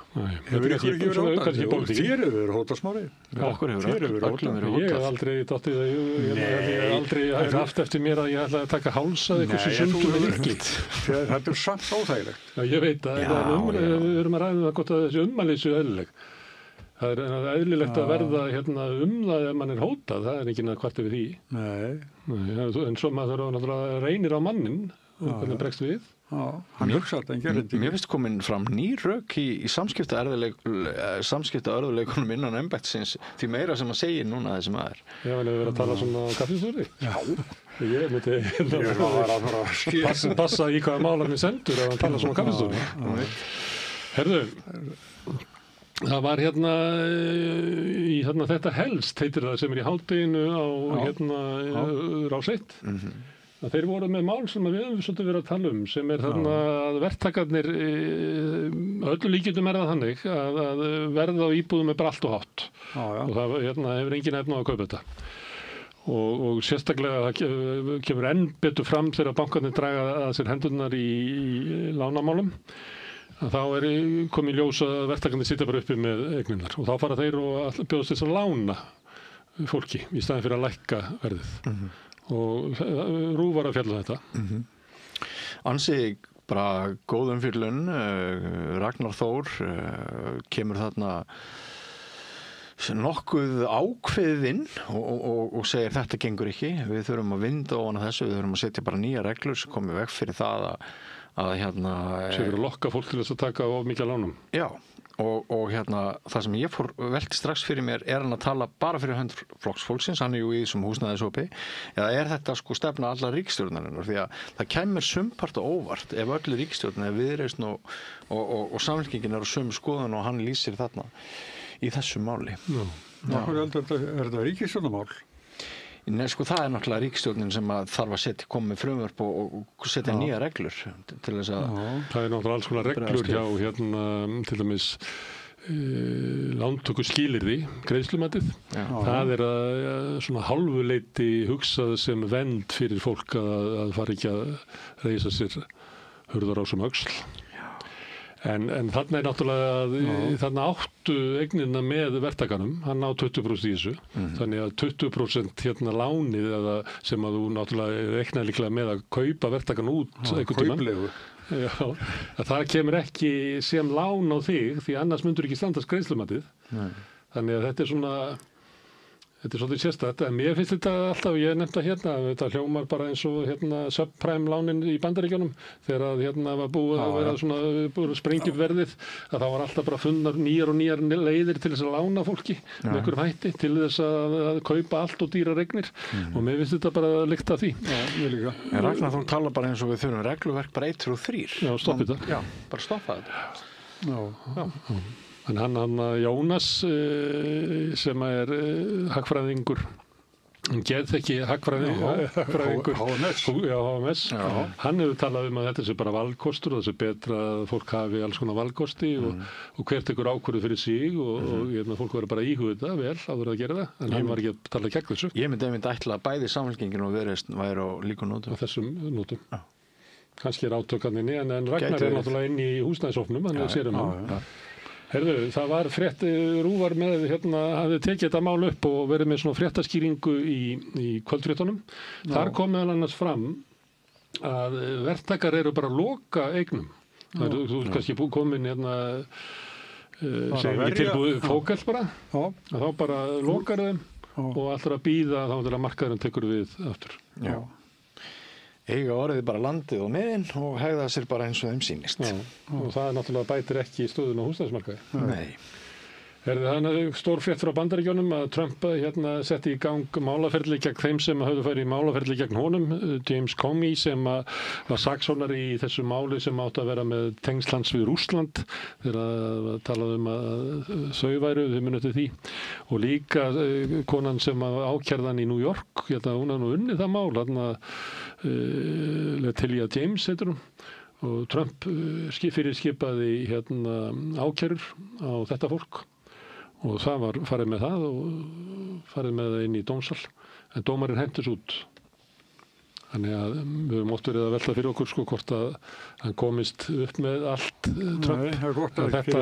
Hefur ykkur ekki verið hótað? Þér hefur verið hótað Smári. Okkur hefur öllum verið hótað. Ég hef aldrei dottið það. Ég hef aldrei haft eftir mér að ég ætlaði að taka hálsað eitthvað sem sundur með lykli. Þetta er samt óþægilegt. Já, ég veit að við erum að ræða það gott að þessi ummæli séu eðlileg. Það er eðlilegt að verða það ef mann er hótað, það er ekki að kvarta við því. Nei. En svo maður náttúrulega reynir á mannin og hvernig bregst við. Já, hann hugsaði en gerði ekki. Mér finnst komin fram ný rök í samskiptaörðuleikunum innan embættisins því meira sem að segja núna þessi maður. Já, en hefur verið að tala svona á kaffistúri? Já. Ég myndi passa í hvaða mála mér sendur að hann tala svona á kaffistúri. Herðu, það var í þetta helst heitir það sem í hádeginu á Rás 1. Að þeir voru með mál sem við höfum svolítið verið að tala um sem er að verktakarnir öllu líkindum það þannig að verða á íbúðum er bara allt og hátt og það hefur engin efni á að kaupa þetta og sérstaklega það kemur enn betur fram þegar bankarnir draga að sér hendurnar í lánamálum. Þá er komið ljós að verktakarnir sitja bara uppi með eignirnar og þá fara þeir og bjóðast þess að lána fólki í staðinn fyrir að lækka verðið og RÚV var að fjalla þetta. Ansi bara góð umfjöllun. Ragnar Þór kemur þarna nokkuð ákveðinn og segir þetta gengur ekki, við þurfum að vinda ofan af þessu, við þurfum að setja bara nýja reglur sem komi veg fyrir það að sem eru að lokka fólk til þess að taka of mikið lánum. Já, og það sem ég velti strax fyrir mér hann að tala bara fyrir hönd flokksfólksins, hann jú í þessum húsnæðishópi, eða þetta sko stefna alla ríkisstjórnarinnar, því að það kemur sumpart og óvart ef öll ríkisstjórnin er Viðreisn og Samfylkingin á sömu skoðun og hann lýsir þarna í þessu máli. Er þetta ríkisstjórnarmál? Nei, sko það náttúrulega ríkisstjórnin sem þarf að koma með frumvörp og setja nýja reglur til þess að... Það er náttúrulega alls konar reglur hjá til dæmis lántöku skilyrði, greiðslumatið. Það er að svona hálfuleyti hugsað sem vernd fyrir fólk að fara ekki að reisa sér hurðar á sem öxl. En þarna er náttúrulega þarna áttu eignina með verktakanum, hann á 20% í þessu, þannig að 20% lánið eða sem að þú náttúrulega reiknar líklega með að kaupa verktakan út einhvern tímann. Já, að það kemur ekki sem lán á þig því annars myndur ekki standast greiðslumatið. Þannig að þetta er svolítið sérstætt, en mér finnst þetta alltaf, ég nefndi þetta hljómar bara eins og subprime lánin í Bandaríkjunum, þegar var búið að vera svona búið að sprengja upp verðið, að það var alltaf bara fundnar nýjar og nýjar leiðir til þess að lána fólki með einhverjum hætti, til þess að kaupa allt og dýrar eignir, og mér finnst þetta bara að lykta því. Já, ég líka. En Ragnar, þú talar bara eins og við þurfum regluverk bara 1, 2 og 3. Já, stoppa þetta. Já, bara stoppa þetta. Já. En hann Jónas sem hagfræðingur, hann gerð ekki hagfræðingur HMS, hann hefur talað að þetta sé bara valkostur og það sé betra að fólk hafi alls konar valkosti og hvert ykkur ákvörðu fyrir sig og fólk verður bara að íhuga þetta vel áður að gera það, en hann var ekki að tala gegn þessu. Ég myndi ætla að bæði Samfylkingin og Viðreisn væri á líkum nótum. Á þessum nótum. Kannski átökanninni, en Ragnar er náttúrulega inn í húsnæðisofnum, hann sér hann. Herðu, það var frétt, Rúvar með, hafði tekið þetta mál upp og verið með svona fréttaskýringu í kvöldfréttunum. Þar kom meðal annars fram að verktakar eru bara að loka eignum. Þú kannski komin segjum við tilbúið fókall bara, að þá bara lokar þeim og allra að bíða þá til að markaðurinn tekur við aftur. Já. Eiga orðið bara landið og miðinn og hegða sér bara eins og þeim sýnist. Já, og það náttúrulega bætir ekki stöðun á húsnæðismarkaði. Nei. Það stór frétt frá Bandaríkjunum að Trump setti í gang málaferli gegn þeim sem höfðu farið í málaferli gegn honum, James Comey sem var saksóknari í þessu máli sem átti að vera með tengslans við Rússland þegar talaði að þau væru, þau munið til því, og líka konan sem ákærðan í New York, hún nú unnið það mál, Letilia James heitir hún, og Trump fyrirskipaði ákærur á þetta fólk. Og það var farið með það og farið með það inn í dómsal, en dómarinn hentis út. Þannig að við höfum oft verið að velta fyrir okkur hvort að hann komist upp með allt Trump. Nei, það er gott að þetta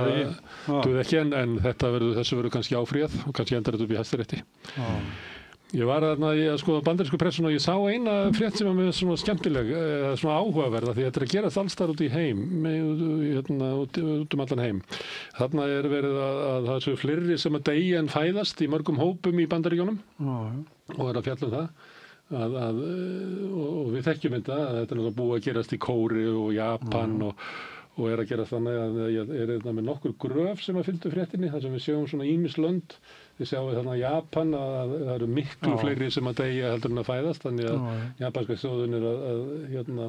duði ekki, en þessu verður kannski áfríðað og kannski endar þetta upp í Hæstarétti. Ég var þarna að skoða bandarísku pressuna og ég sá eina frétt sem var með svona skemmtileg, svona áhugaverða, því þetta er að gerast alls þar út í heim, út allan heim. Þarna er verið að það séu fleiri sem að deyja en fæðast í mörgum hópum í Bandaríkjunum og er að fjalla um það. Og við þekkjum þetta, að þetta er náttúrulega búið að gerast í Kóreu og Japan og er að gerast þannig að er þetta með nokkur gröf sem að fylgdu fréttinni, þar sem við sjáum svona ýmis lönd. Við sjáum þarna Japan að það eru miklu fleiri sem að deyja heldur en að fæðast, þannig að japanska þjóðin er að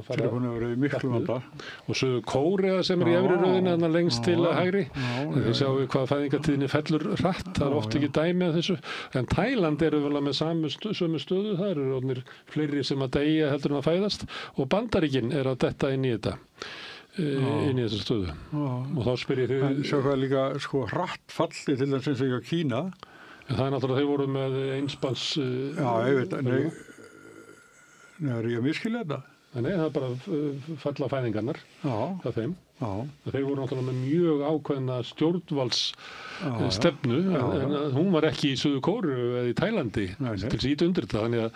fara miklu vanda. Og svo Kórea sem er í efri röðinni lengst til að hægri. Við sjáum hvað fæðingartíðinni fellur hratt, það er oft ekki dæmi að þessu. En Tæland eru vel með sömu stöðu, það eru orðnir fleiri sem að deyja heldur en að fæðast og Bandaríkin er að detta inn í þetta. Inn í þessa stöðu. Og þá spyr ég þig... Svo hvað líka hratt falli til þess að segja Kína. Það er náttúrulega, þeir voru með einspans... Já, ég veit, nei, er ég að miskilja þetta? Nei, það er bara falla fæðingarnar af þeim. Þeir voru náttúrulega með mjög ákveðna stjórnvaldsstefnu, en hún var ekki í Suður Kóreu eða í Tælandi til þess að íta undir þetta. Þannig að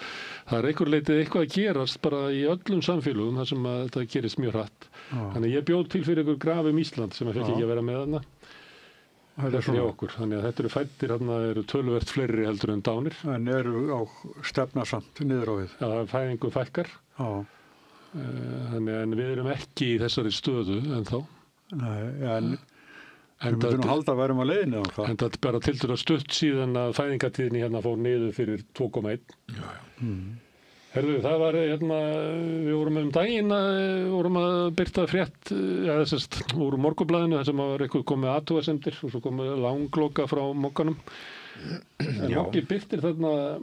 það er einhver leitið eitthvað að gerast bara í öllum samfélögum þar sem þetta gerist mjög hratt. Þannig ég bjóð til fyrir ykkur graf Ísland sem fekk ekki að vera með þarna. Þetta er okkur. Þannig að þetta eru fæddir, þarna eru töluvert fleiri heldur en dánir. En eru á stefna samt niður á við? Já, fæðingu fækkar. Þannig en við erum ekki í þessari stöðu ennþá. Nei, en við myndum halda að værum að leiðinu á það. En þetta er bara tildur að stutt síðan að fæðingatíðinni hérna fór niður fyrir 2,1. Herðu, það var við vorum daginn vorum að birta frétt, úr Morgunblaðinu, þar sem var eitthvað komið athugasemdir og svo komið langloka frá Mogganum. En Moggi birtir þarna,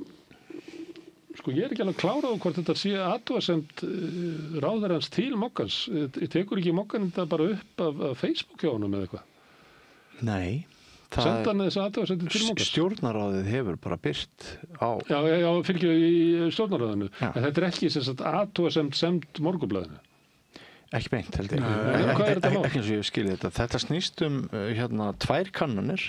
sko ég er ekki alveg klárað á hvort þetta sé athugasemd ráðherrans til Moggans. Tekur ekki Moggan þetta bara upp af Facebook hjá honum eða eitthvað? Nei. Senda hann þess athugasemdir til Moggans? Stjórnarráðið hefur bara byrt á... Já, fylgju í stjórnarráðinu. En þetta er ekki athugasemd send Morgunblaðinu? Ekki beint, held ég. Hvað er þetta mál? Ekki eins og ég skilji þetta. Þetta snýst tvær kannanir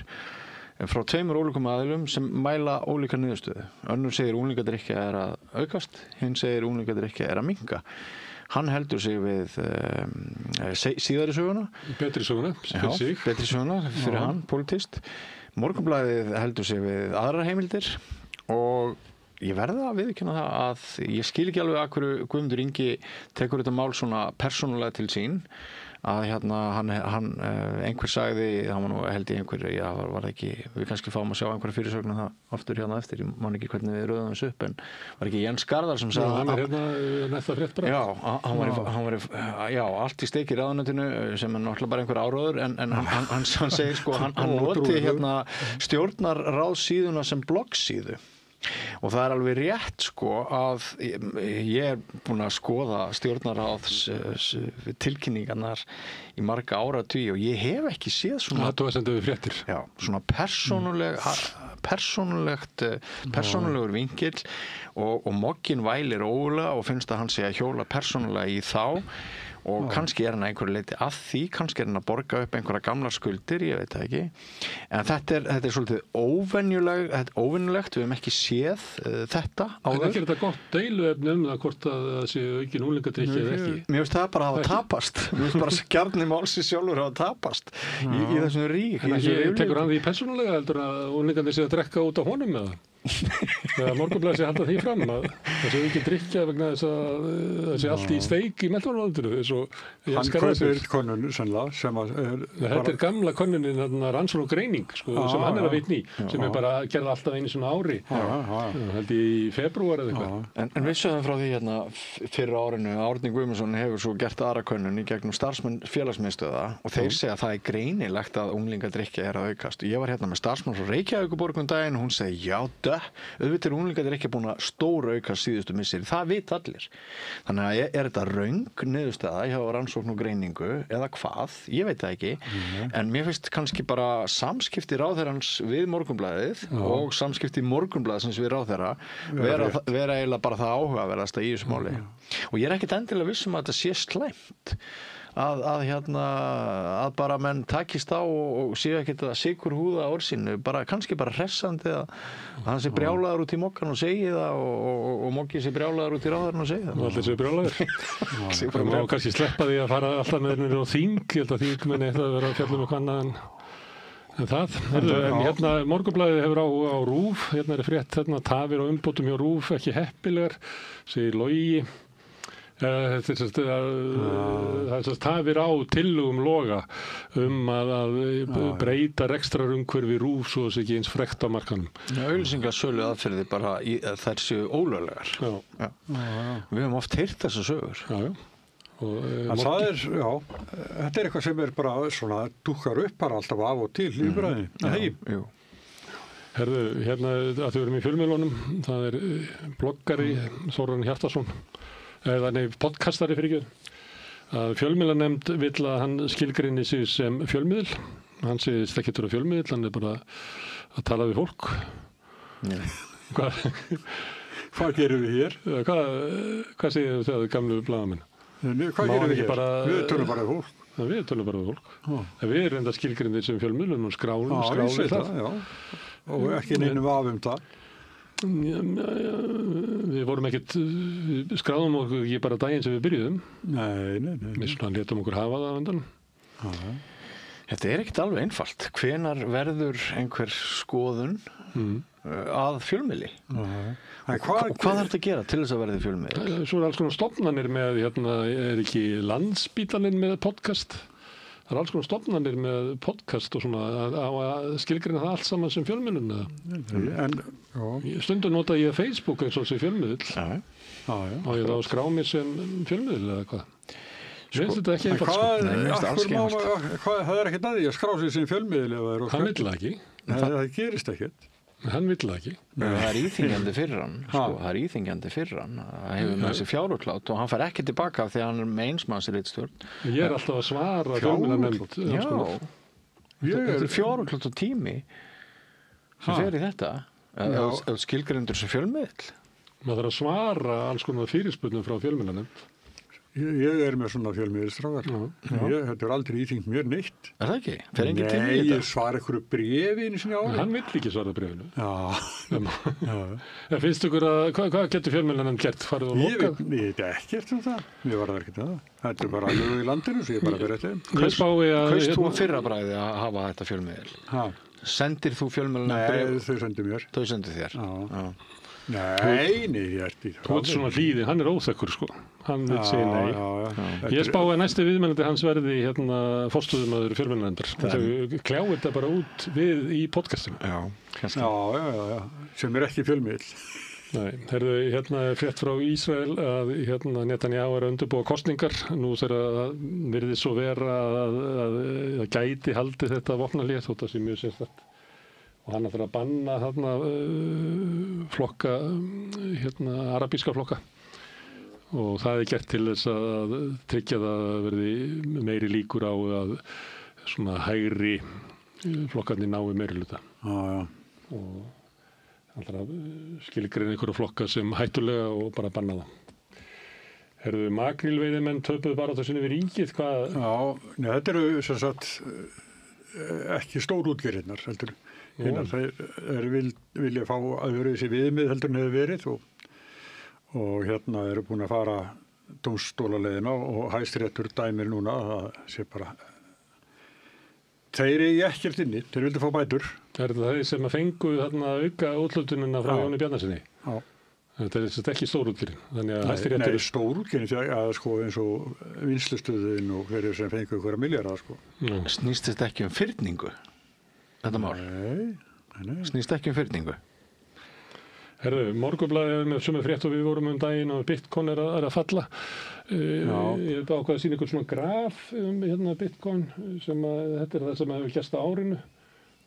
frá 2 ólíkum aðilum sem mæla ólíka niðurstöðu. Önnur segir unglingadrykkja er að aukast, hinn segir unglingadrykkja er að minnka. Hann heldur sig við síðari söguna. Betri söguna, fyrir sig. Betri söguna, fyrir hann, politist. Morgunblaðið heldur sig við aðrar heimildir og ég verða að viðurkenna það að ég skil ekki alveg að hverju Guðmundur Ingi tekur þetta mál svona persónulega til sín. Að hann einhver sagði, það var nú held ég einhver, já var það ekki, við kannski fáum að sjá einhverja fyrirsögn það aftur hérna eftir, ég man ekki hvernig við röðum þessu upp, en var ekki Jens Garðar sem sagði hann hérna næsta frétt bara. Já, hann var allt í steik í ráðuneytinu sem er náttúrulega bara einhver áróður, en hann segir sko, hann noti stjórnarráðsíðuna sem bloggsíðu. Og það er alveg rétt sko að ég er búin að skoða stjórnarráðs tilkynningarnar í marga áratugi og ég hef ekki séð svona svona persónulegur vinkill og Moggin vælir ógulega og finnst að hann sé að hjóla persónulega í þá og kannski er hann að einhverju leyti að því, kannski er hann að borga upp einhverja gamlar skuldir, ég veit það ekki. En þetta er svolítið óvenjulegt, við hefum ekki séð þetta áður. En ekki er þetta gott deiluefni það hvort að það sé aukin unglingadrykkja eða ekki? Mér finnst það bara að hafa tapast. Mér finnst bara kjarni málsins sjálfur hafa tapast í þessum rík. En ekki tekur hann því persónulega heldur að unglingarnir sé að drekka út á honum með það? Þegar Morgunblaðið sé halda því fram að það sé ekki drykkja vegna þess að það sé allt í steik í meltvarnavaldinu hann kaupir könnun sennilega sem að þetta er gamla könnunin rannsókn og greining sko, sem hann er að vitni sem er bara gerða alltaf einu svona ári held í febrúar eða eitthvað en vissu það frá því hérna fyrir árinu Árni Guðmundsson hefur svo gert aðra könnun í gegnum starfsmenn félagsmiðstöða og þeir segja að það er greinilegt að unglingadrykkja er að aukast og ég var hérna með starfsmann frá Reykjavíkurborg daginn og hún segi auðvitað unglingadrykkja búin að stórauka síðustu misseri, það vit allir þannig að er þetta röng niðurstaða hjá rannsókn og greiningu eða hvað, ég veit það ekki en mér finnst kannski bara samskipti ráðherrans við Morgunblaðið og samskipti Morgunblaðsins við ráðherra vera eiginlega bara það áhugaverðasta í þessu máli og ég er ekkert endilega viss um að þetta sé slæmt að bara menn takist á og séu ekkert að sigur húða orðsinu, kannski bara hressandi að hann sé brjálaður út í Moggan og segi það og Moggi sé brjálaður út í ráðherran og segi það. Allir séu brjálaður. Það má kannski sleppa því að fara alltaf með henni á þing, ég held að þingmenni ætla að vera að fjalla með annað en það. En hérna Morgunblaðið hefur á RÚV, hérna er frétt tafir og umbótum hjá RÚV ekki heppilegar, segir Logi. Það er tafir á tillögum Loga að breyta rekstrarumhverfi RÚV svo þess ekki eins frekt á markanum. Auglýsingasölu aðferði bara þær séu ólöglegar. Við höfum oft heyrt þessar sögur. Það þetta er eitthvað sem er bara svona dúkkar upp bara alltaf af og til í umræðinni. Herðu, hérna að þau erum í fjölmiðlunum, það er bloggari Þórarinn Hjartarson podcastari fyrir ekki að fjölmiðlanemnd vill að hann skilgreini sig sem fjölmiðl hann segist ekki að fjölmiðl, hann er bara að tala við fólk Hvað gerum við hér? Hvað segir þau þegar gamlu blaðamenn? Hvað gerum við hér? Við tölum bara við fólk Við tölum bara við fólk Við erum enda skilgreinir sem fjölmiðlun og skráum það og ekki neinum af það Við vorum ekkert, við skráðum okkur ekki bara daginn sem við byrjuðum. Nei. Við svona létum okkur hafa það undan. Þetta er ekkert alveg einfalt. Hvenær verður einhver skoðun að fjölmiðli? Hvað þarf þetta að gera til þess að verði fjölmiðli? Svo alls konar stofnanir með, er ekki Landspítalinn með podcast? Það alls konar stofnanir með podcast og svona að skilgreina það allt saman sem fjölmiðlun. Stundum nota ég Facebook eins og sem fjölmiðl. Og ég þá skrá mér sem fjölmiðl eða hvað. Mér finnst þetta ekki einfalt. Það er ekkert að því að skrá sig sem fjölmiðl. Hann vill það ekki. Það gerist ekkert. Hann vill það ekki. Það er íþyngjandi fyrir hann. Það er íþyngjandi fyrir hann. Það hefur með þessi fjárútlát og hann fær ekki tilbaka af því að hann er með einsmanns ritstjórn. Ég er alltaf að svara fjölmiðlanefnd. Þetta er fjárútlát og tími sem fer í þetta. Ef skilgreindur sem fjölmiðl. Maður þarf að svara alls konar fyrirspurnum frá fjölmiðlanefnd. Ég er með svona fjölmiðilsstrákar. Þetta er aldrei íþyngt mér neitt. Er það ekki? Fer enginn tími í þetta? þetta? Nei, ég svara einhverju bréfi einu sinni ári. Hann vill ekki svara bréfinu. Já. Finnst ykkur að, hvað getur fjölmiðlanefnd gert? Farið og lokað? Ég veit ekkert um það. Ég var það ekkert að það. Þetta er bara lög í landinu, svo ég bara fyrir þetta. Ég spái að... Kaust þú fyrra bragði að hafa þetta fjölmiðil? Sendir þú fjölmiðlanefnd bréf? Nei, þau sendu mér. Þau sendu þér? Já. Nei, ég er býð. Þú ert svona hlýði, hann er óþekkur sko. Hann vil segja nei. Já. Ég spái að næsti viðmennandi hans verði forstöðumaður fjölmiðlanefndar. Þau kljáir þetta bara út við í podcastinu. Já, kannski. Já. Sem er ekki fjölmiðl. Nei, hérna er frétt frá Ísrael að Netanyahu er að undirbúa kosningar. Nú þegar það virðist svo vera að gæti haldi þetta vopnahlé, þótt það sé mjög sérstakt. Og hann ætlar að banna þarna flokka, arabíska flokka. Og það er gert til þess að tryggja það að verði meiri líkur á að svona hægri flokkarnir nái meirihluta. Og hann ætlar að skilgreina einhverja flokka sem hættulega og bara banna það. Herðu, makrílveiðimenn töpuðu bara þessu við ríkið, hvað? Já, þetta eru sem sagt ekki stórútgerðirnar, heldur. Þeir vilja fá að vera þessi viðmið heldur en hefur verið og eru búin að fara dómstólaleiðina og Hæstiréttur dæmir núna að það sé bara þeir eigi ekkert inni, þeir vildu fá bætur. Er það þeir sem að fengu þarna auka úthlutuna frá Jóni Bjarnasyni? Já. Þetta er ekki stórútgerðin. Þannig að Hæstiréttur... Nei, stórútgerðin þegar sko eins og vinnslustöðin og hverju sem fengu einhverja milljarða sko. Snýst þetta ekki fyrningu? Þetta mál? Nei. Snýst ekki fyrningu? Herðu, Morgunblaðið er með sömu frétt og við vorum daginn og Bitcoin er að falla. Ég er ákvað að sýna ykkur svona graf Bitcoin sem þetta er það sem hefur gerst á árinu.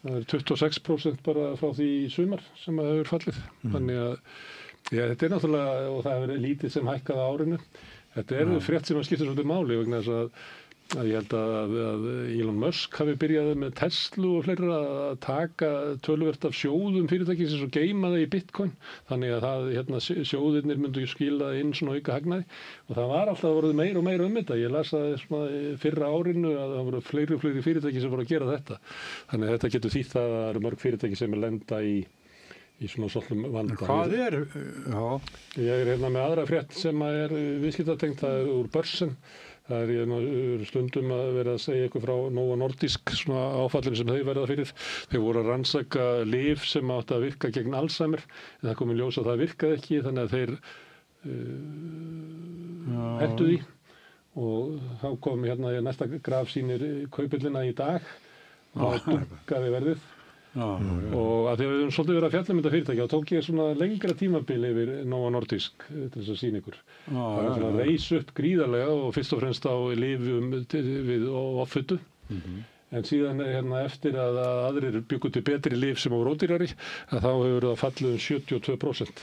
Það er 26% bara frá því í sumar sem hefur fallið. Þannig að þetta er náttúrulega, og það hefur lítið sem hækkað á árinu. Þetta er frétt sem að skipta svolítið máli vegna þess að ég held að Elon Musk hafi byrjað með Tesla og fleira að taka töluvert af sjóðum fyrirtækisins og geyma það í Bitcoin. Þannig að sjóðirnir myndu skila inn svona auka hagnaði og það var alltaf voruð meira og meira þetta. Ég las að svona fyrra árinu að það voru fleiri fyrirtæki sem voru að gera þetta. Þannig að þetta getur þýtt að það eru mörg fyrirtæki sem er lenda í svona svolum vanda. Hvað er? Ég er með aðra frétt sem er viðskiptatengt, það er úr börsen. Það er stundum að vera að segja eitthvað frá Novo Nordisk svona áfallinu sem þau verða fyrir. Þeir voru að rannsaka lyf sem átti að virka gegn Alzheimer en það kom í ljós að það virkaði ekki þannig að þeir hættu því og þá kom næsta graf sýnir kaupillina í dag og duggaði verðið. Og að því að við höfum svolítið verið að fjalla þetta fyrirtæki og tók ég svona lengra tímabil yfir Novo Nordisk til þess að sýna ykkur. Það er svona reis upp gríðarlega og fyrst og fremst á lyfjum við offfitu. En síðan eftir að aðrir bjuggu til betri lyf sem voru ódýrari að þá hefur það fallið 72%.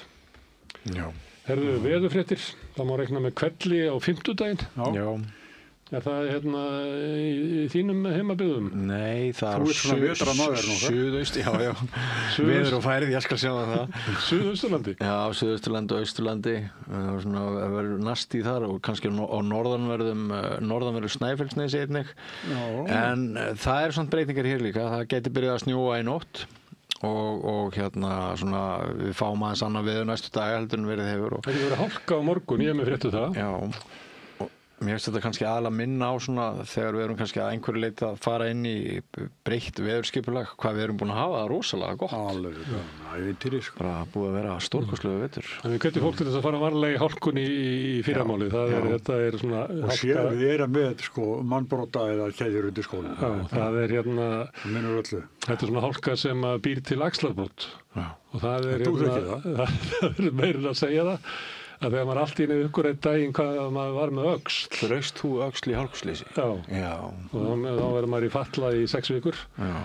Já. Herðu, veðurfréttir, það má reikna með hvelli á fimmtudaginn. Já. Er það í þínum heimabyggðum? Nei, það er suðaust, já. Veður og færið, ég skal sjá það. Suðausturlandi? Já, Suðausturlandi og Austurlandi. Það verður næst í þar og kannski á norðanverðu Snæfellsnesi einnig. En það er svona breytingar hér líka. Það gæti byrjað að snjóa í nótt og svona við fáum aðeins annað veður næstu dag heldur en verið hefur. Það getur verið hálka á morgun, ég hef með fréttu það. Já, og mér finnst þetta kannski aðalega minna á svona þegar við erum kannski að einhverju leyti að fara inn í breytt veðurskipulag, hvað við erum búin að hafa það rosalega gott. Alveg, ævintýri, sko. Bara búið að vera stórkostlegu vetur. En við getum fólk til þess að fara varlega í hálkunni í fyrramáli. Þetta er svona og sér við erum með sko mannbrota eða keðjur undir skólanum. Já, það er hérna, Það minnur öllu. þetta er svona hálka sem að býr til axlarbrot. Já. Og það er Þú þekkir það er meira að segja það. Að þegar maður allt í einu ykkur einn daginn hvað maður var með öxl. Raust þú öxl í hálkusleysi? Já. Já. Og þá verður maður í falla í 6 vikur. Já.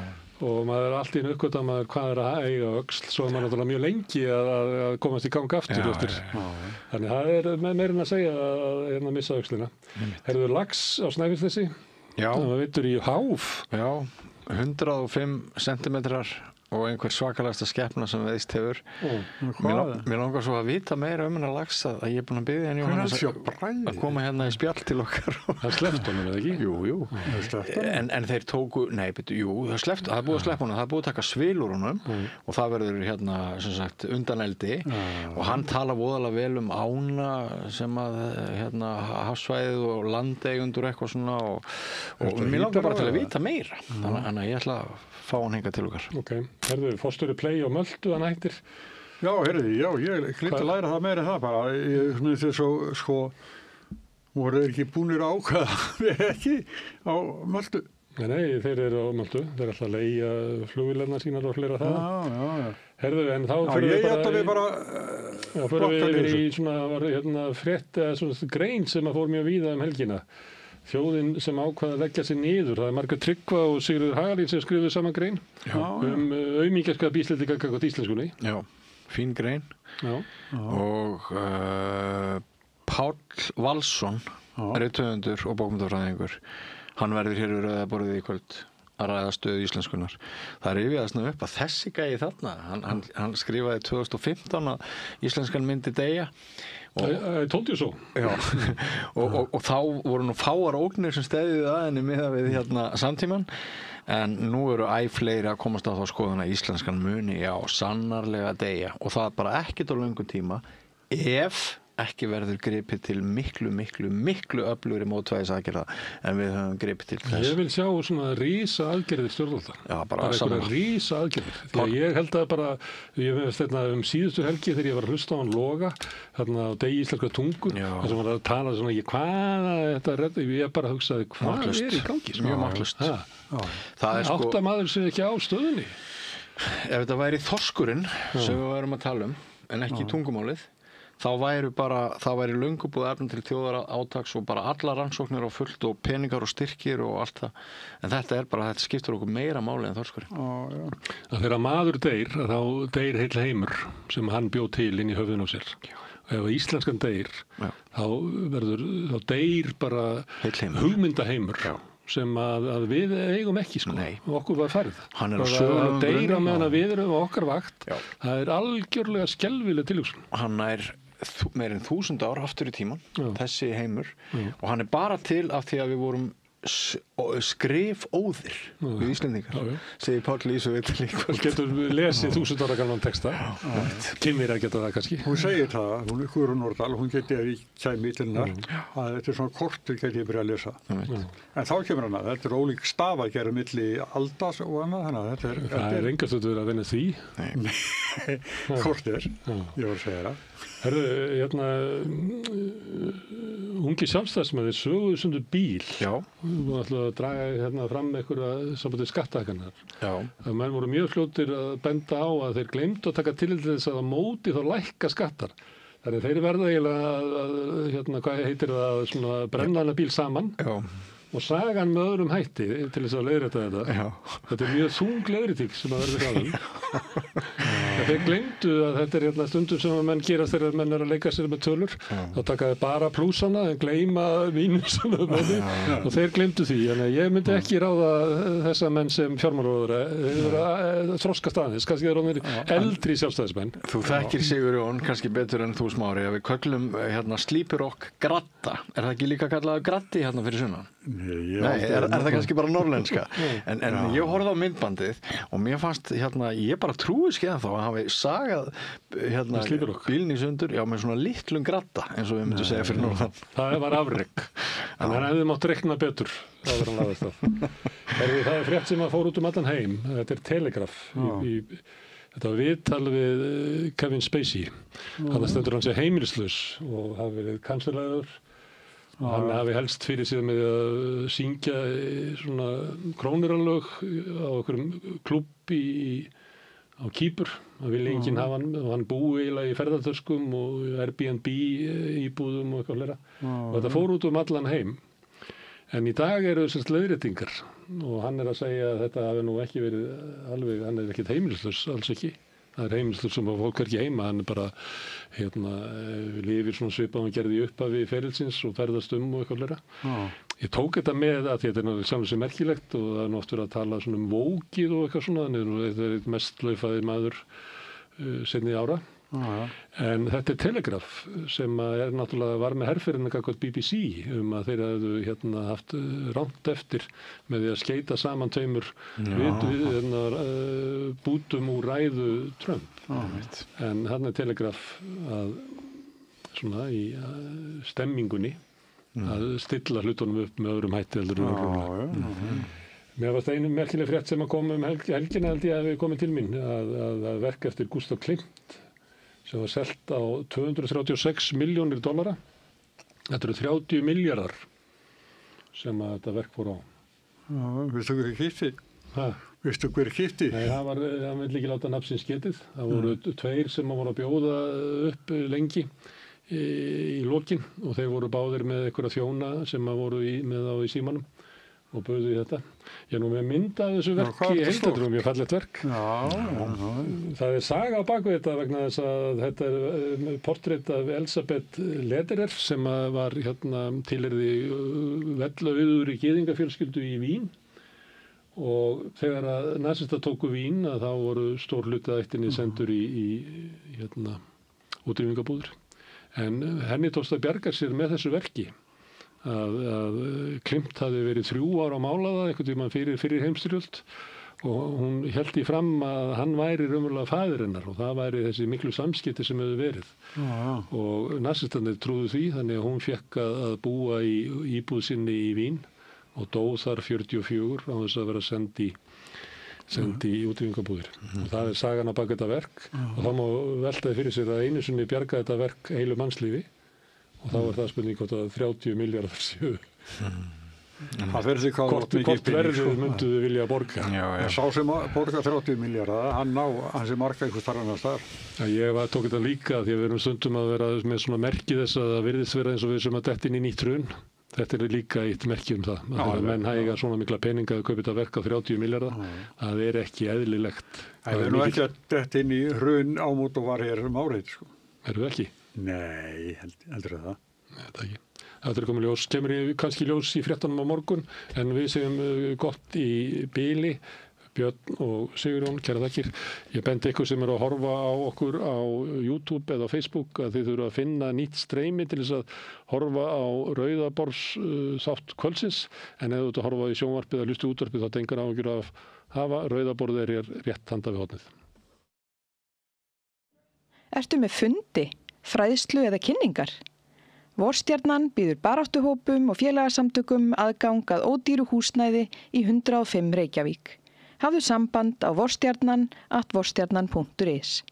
Og maður er allt í einu ykkur að maður hvað er að eiga öxl. Svo er maður náttúrulega mjög lengi að komast í gang aftur. Eftir. Þannig það er meira en að segja að missa öxlina. Herðu lax á Snæfellsnesi? Já. Það veitur í háf. Já, 105 centimetrar og einhver svakalasta skepna sem veist hefur. Mér langar svo að vita meira um hennar lax að ég er búin að biðja henni að koma hérna í spjall til okkar. Það sleppt honum, eða ekki? Jú. En þeir tóku, það er búið að sleppa honum, það er búið að taka svil úr honum og það verður hérna, sem sagt, undaneldi og hann tala voðalega vel um ána sem að, hérna, hafsvæðið og landeigundur eitthvað svona og mér langar bara til að vita meira. Þannig að ég ætla að fá hann hingað til okkar. Ok, herðu, fórstjóri Play og Möltu, hann hættir? Já, ég glitt að læra það meira en það bara. Ég myndi svo, sko, voru þeir ekki búnir að ákveða við ekki á Möltu? Nei, þeir eru á Möltu. Þeir er alltaf að leigja flugvélarnar sínar og fleira það. Já. Herðu, en þá fyrir við yfir í svona, var hérna frétt eða svona grein sem að fór mjög víða helgina. Þjóðin sem ákvað að leggja sig niður. Það er Margrét Tryggva og Sigríður Hagalín sem skrifuðu saman grein aumingjaska bíslendinga gagnvart íslenskunni. Já, fín grein. Já. Og Páll Valsson, rithöfundur og bókmennafræðingur, hann verður hér við rauða borðið í kvöld að ræða stöðu íslenskunnar. Það rifjaðist nú upp að þessi gæi þarna, hann skrifaði 2015 að íslenskan myndi deyja. I told you so. Já, og þá voru nú fáar ógnir sem steðjuðu að henni miðað við hérna samtíman, en nú eru fleiri að komast á þá skoðun að íslenskan muni sannarlega deyja og það bara ekkert á löngum tíma ef ekki verður gripið til miklu öflugri mótvægisaðgerða en við höfum gripið til þess. Ég vil sjá svona rísa aðgerðir stjórnvalda. Já, bara einhverja rísa aðgerðir. Því að ég held að bara, ég veist þetta síðustu helgi þegar ég var að hlusta á hann Loga, þarna á degi íslenska tungu, þar sem var að tala svona, ég bara hugsaði, hvað er í gangi? Mjög makklust. Áttamaður sem ekki á stöðunni. Ef þetta væri þorskurinn sem við værum að tala um, en ekki tungumálið, þá væri löngu búið efnum til þjóðar átaks og bara alla rannsóknir á fullt og peningar og styrkir og allt það. En þetta skiptir okkur meira máli en þorskurinn. Þegar maður deyr, þá deyr heill heimur sem hann bjó til inn í höfðinu á sér. Og ef íslenskan deyr, þá deyr bara hugmyndaheimur. Sem að við eigum ekki, sko. Nei. Og okkur var farið. Hann er á sögulegum grunni. Deyra meðan að við erum á okkar vakt. Já. Það er algjörlega skelfileg tilhugsun. Hann er meir en 1000 ár aftur í tíman, þessi heimur, og hann er bara til af því að við vorum skrifóðir við Íslendingar, segir Páll í þessu viðtali. Og getur lesið 1000 ára gamlan texta. Kynir að geta það kannski. Hún segir það, Guðrún Nordal, hún geti að ég kæmi til hennar að þetta er svona kortur geti ég byrja að lesa. En þá kemur hann að þetta er ólík staf að gera milli aldas og annað, þannig að þetta er engast að vera að vinna því. Kortir, ég var að segja það. Herðu, hérna, ungi sjálfstæðismenn söguðu sundur bíl. Já. Þú ætlaði að draga hérna fram einhverja sambandið skattahækkanir. Já. Að menn voru mjög fljótir að benda á að þeir gleymdu að taka tillit til þess að móti þá lækka skattar. Þannig þeir verða eiginlega að hérna, hvað heitir það, svona brenna hana bíl saman. Já. Og sagan með öðrum hætti til þess að leiðrétta þetta. Já. Þetta er mjög þung leiðrétting sem að verður frá þeim. Þeir gleymdu að þetta er hérna stundum sem að menn gerast þegar menn er að leika sér með tölur. Þá taka þeir bara plúsana en gleyma mínusana með því. Og þeir gleymdu því. En ég myndi ekki ráða þessa menn sem fjármálaráðherra. Þeir eru að þroskast aðeins. Kannski þeir eru eldri sjálfstæðismenn. Þú þekkir Sigurjón kannski betur en þú Smári að við köllum hérna Sleepy Rock Gratta. Er það ekki líka kallað Gratti hérna fyrir sunnan? Nei, er það kannski bara norrlenska? en ég horfði á myndbandið og mér fannst, ég bara trúi skeiðan þá að hafi sagað bílinn í sundur, með svona litlum gratta, eins og við myndum segja fyrir norðan. Það var afrek. En hann hefði mátt reikna betur áður en lagðist af. Það er frétt sem að fór út allan heim. Þetta er Telegraph. Þetta var viðtal við Kevin Spacey. Þannig stendur hann sé heimilislaus og hafi verið kanselaður. Hann hafi helst fyrir sig með að syngja svona krónuralög á einhverjum klúbbi á Kýpur. Það vilja enginn hafa hann og hann búi eiginlega í ferðartöskum og Airbnb íbúðum og eitthvað fleira. Og þetta fór út allan heim. En í dag eru þessast leiðréttingar og hann að segja að þetta hafi nú ekki verið alveg, hann ekkert heimilislaus, alls ekki. Það er heimilislaus sem fólk ekki heima, hann bara lifir svona svipað hann gerði í upphafi ferilsins og ferðast og eitthvað fleira. Ég tók þetta með að þetta er náttúrulega sjálfur sem merkilegt og það er oft verið að tala svona vókið og eitthvað svona, þetta er mest laufaði maður seinni ára. En þetta er Telegraph sem náttúrulega var með herferðina gagnvart BBC að þeir hefðu haft rangt eftir með því að skeita saman tveimur bútum úr ræðu Trump. En hann er Telegraph að svona í stemmingunni að stilla hlutunum upp með öðrum hætti heldur en Mér var það einu merkileg frétt sem að koma helgina held ég að við komið til mín að verk eftir Gustav Klimt sem var selt á $236 milljónir. Þetta eru 30 milljarðar sem að þetta verk fór á. Veistu hver keypti? Veistu hver keypti? Nei, hann vill ekki láta nafnsins getið. Það voru tveir sem voru að bjóða upp lengi í lokin og þeir voru báðir með einhverja þjóna sem að voru með á í símanum og bauðu í þetta. Ég er nú með mynd af þessu verki í heildadröfum, mjög fallegt verk. Það er saga á baku þetta vegna þess að þetta er portrett af Elisabeth Lederer sem var tilheyrði vellauður í gyðingafjölskyldu í Vín og þegar að nasistar tóku Vín að þá voru stór hluti af ættinni sendur í útrýmingabúðir. En henni tókst að bjarga sér með þessu verki. Að Klimt hafði verið 3 ára á málaða einhvern tímann fyrir heimsstyrjöld og hún hélt í fram að hann væri raunverulega faðir hennar og það væri þessi miklu samskipti sem hefur verið. Og nasistarnir trúðu því þannig að hún fekk að búa í íbúð sinni í Vín og dó þar 44 á þess að vera send í útrýmingabúðir. Og það er sagan á bak þetta verk og þá má veltaði fyrir sér að einu sinni bjarga þetta verk heilu mannslífi og þá er það spurning hvort að 30 milljarðar séu. Það fyrir sig hvort verðið mynduðu vilja borga. Sá sem borga 30 milljarða, hann sem marka einhvers þar annars þar. Ég tók þetta líka því að við erum stundum að vera með svona merki þess að það virðist vera eins og við sem að detta inn í nýtt hrun. Þetta er líka eitt merki það. Að menn hæga svona mikla peninga að kaupa þetta verk á 30 milljarða. Það er ekki eðlilegt. Það er nú ekki að detta inn í hrun ámót og var hér árið, sko. Erum við ekki? Nei, heldur það. Nei, það ekki. Það er komið ljós, kemur kannski ljós í fréttunum á morgun, en við segjum gott í bili, Björn og Sigurjón, kæra þakkir. Ég bendi ykkur sem að horfa á okkur á YouTube eða á Facebook að þið þurfa að finna nýtt streymi til þess að horfa á Rauðaborðs þátt kvöldsins, en ef þú ert að horfa í sjónvarpið eða hlusta útvarpið þá tengar áhyggjur af hafa Rauðaborð rétt handa við hornið. Ertu með fundi, fræðslu eða kynningar? Vorstjarnan býður baráttuhópum og félagasamtökum aðgang að ódýru húsnæði í 105 Reykjavík. Hafðu samband á vorstjarnan@vorstjarnan.is.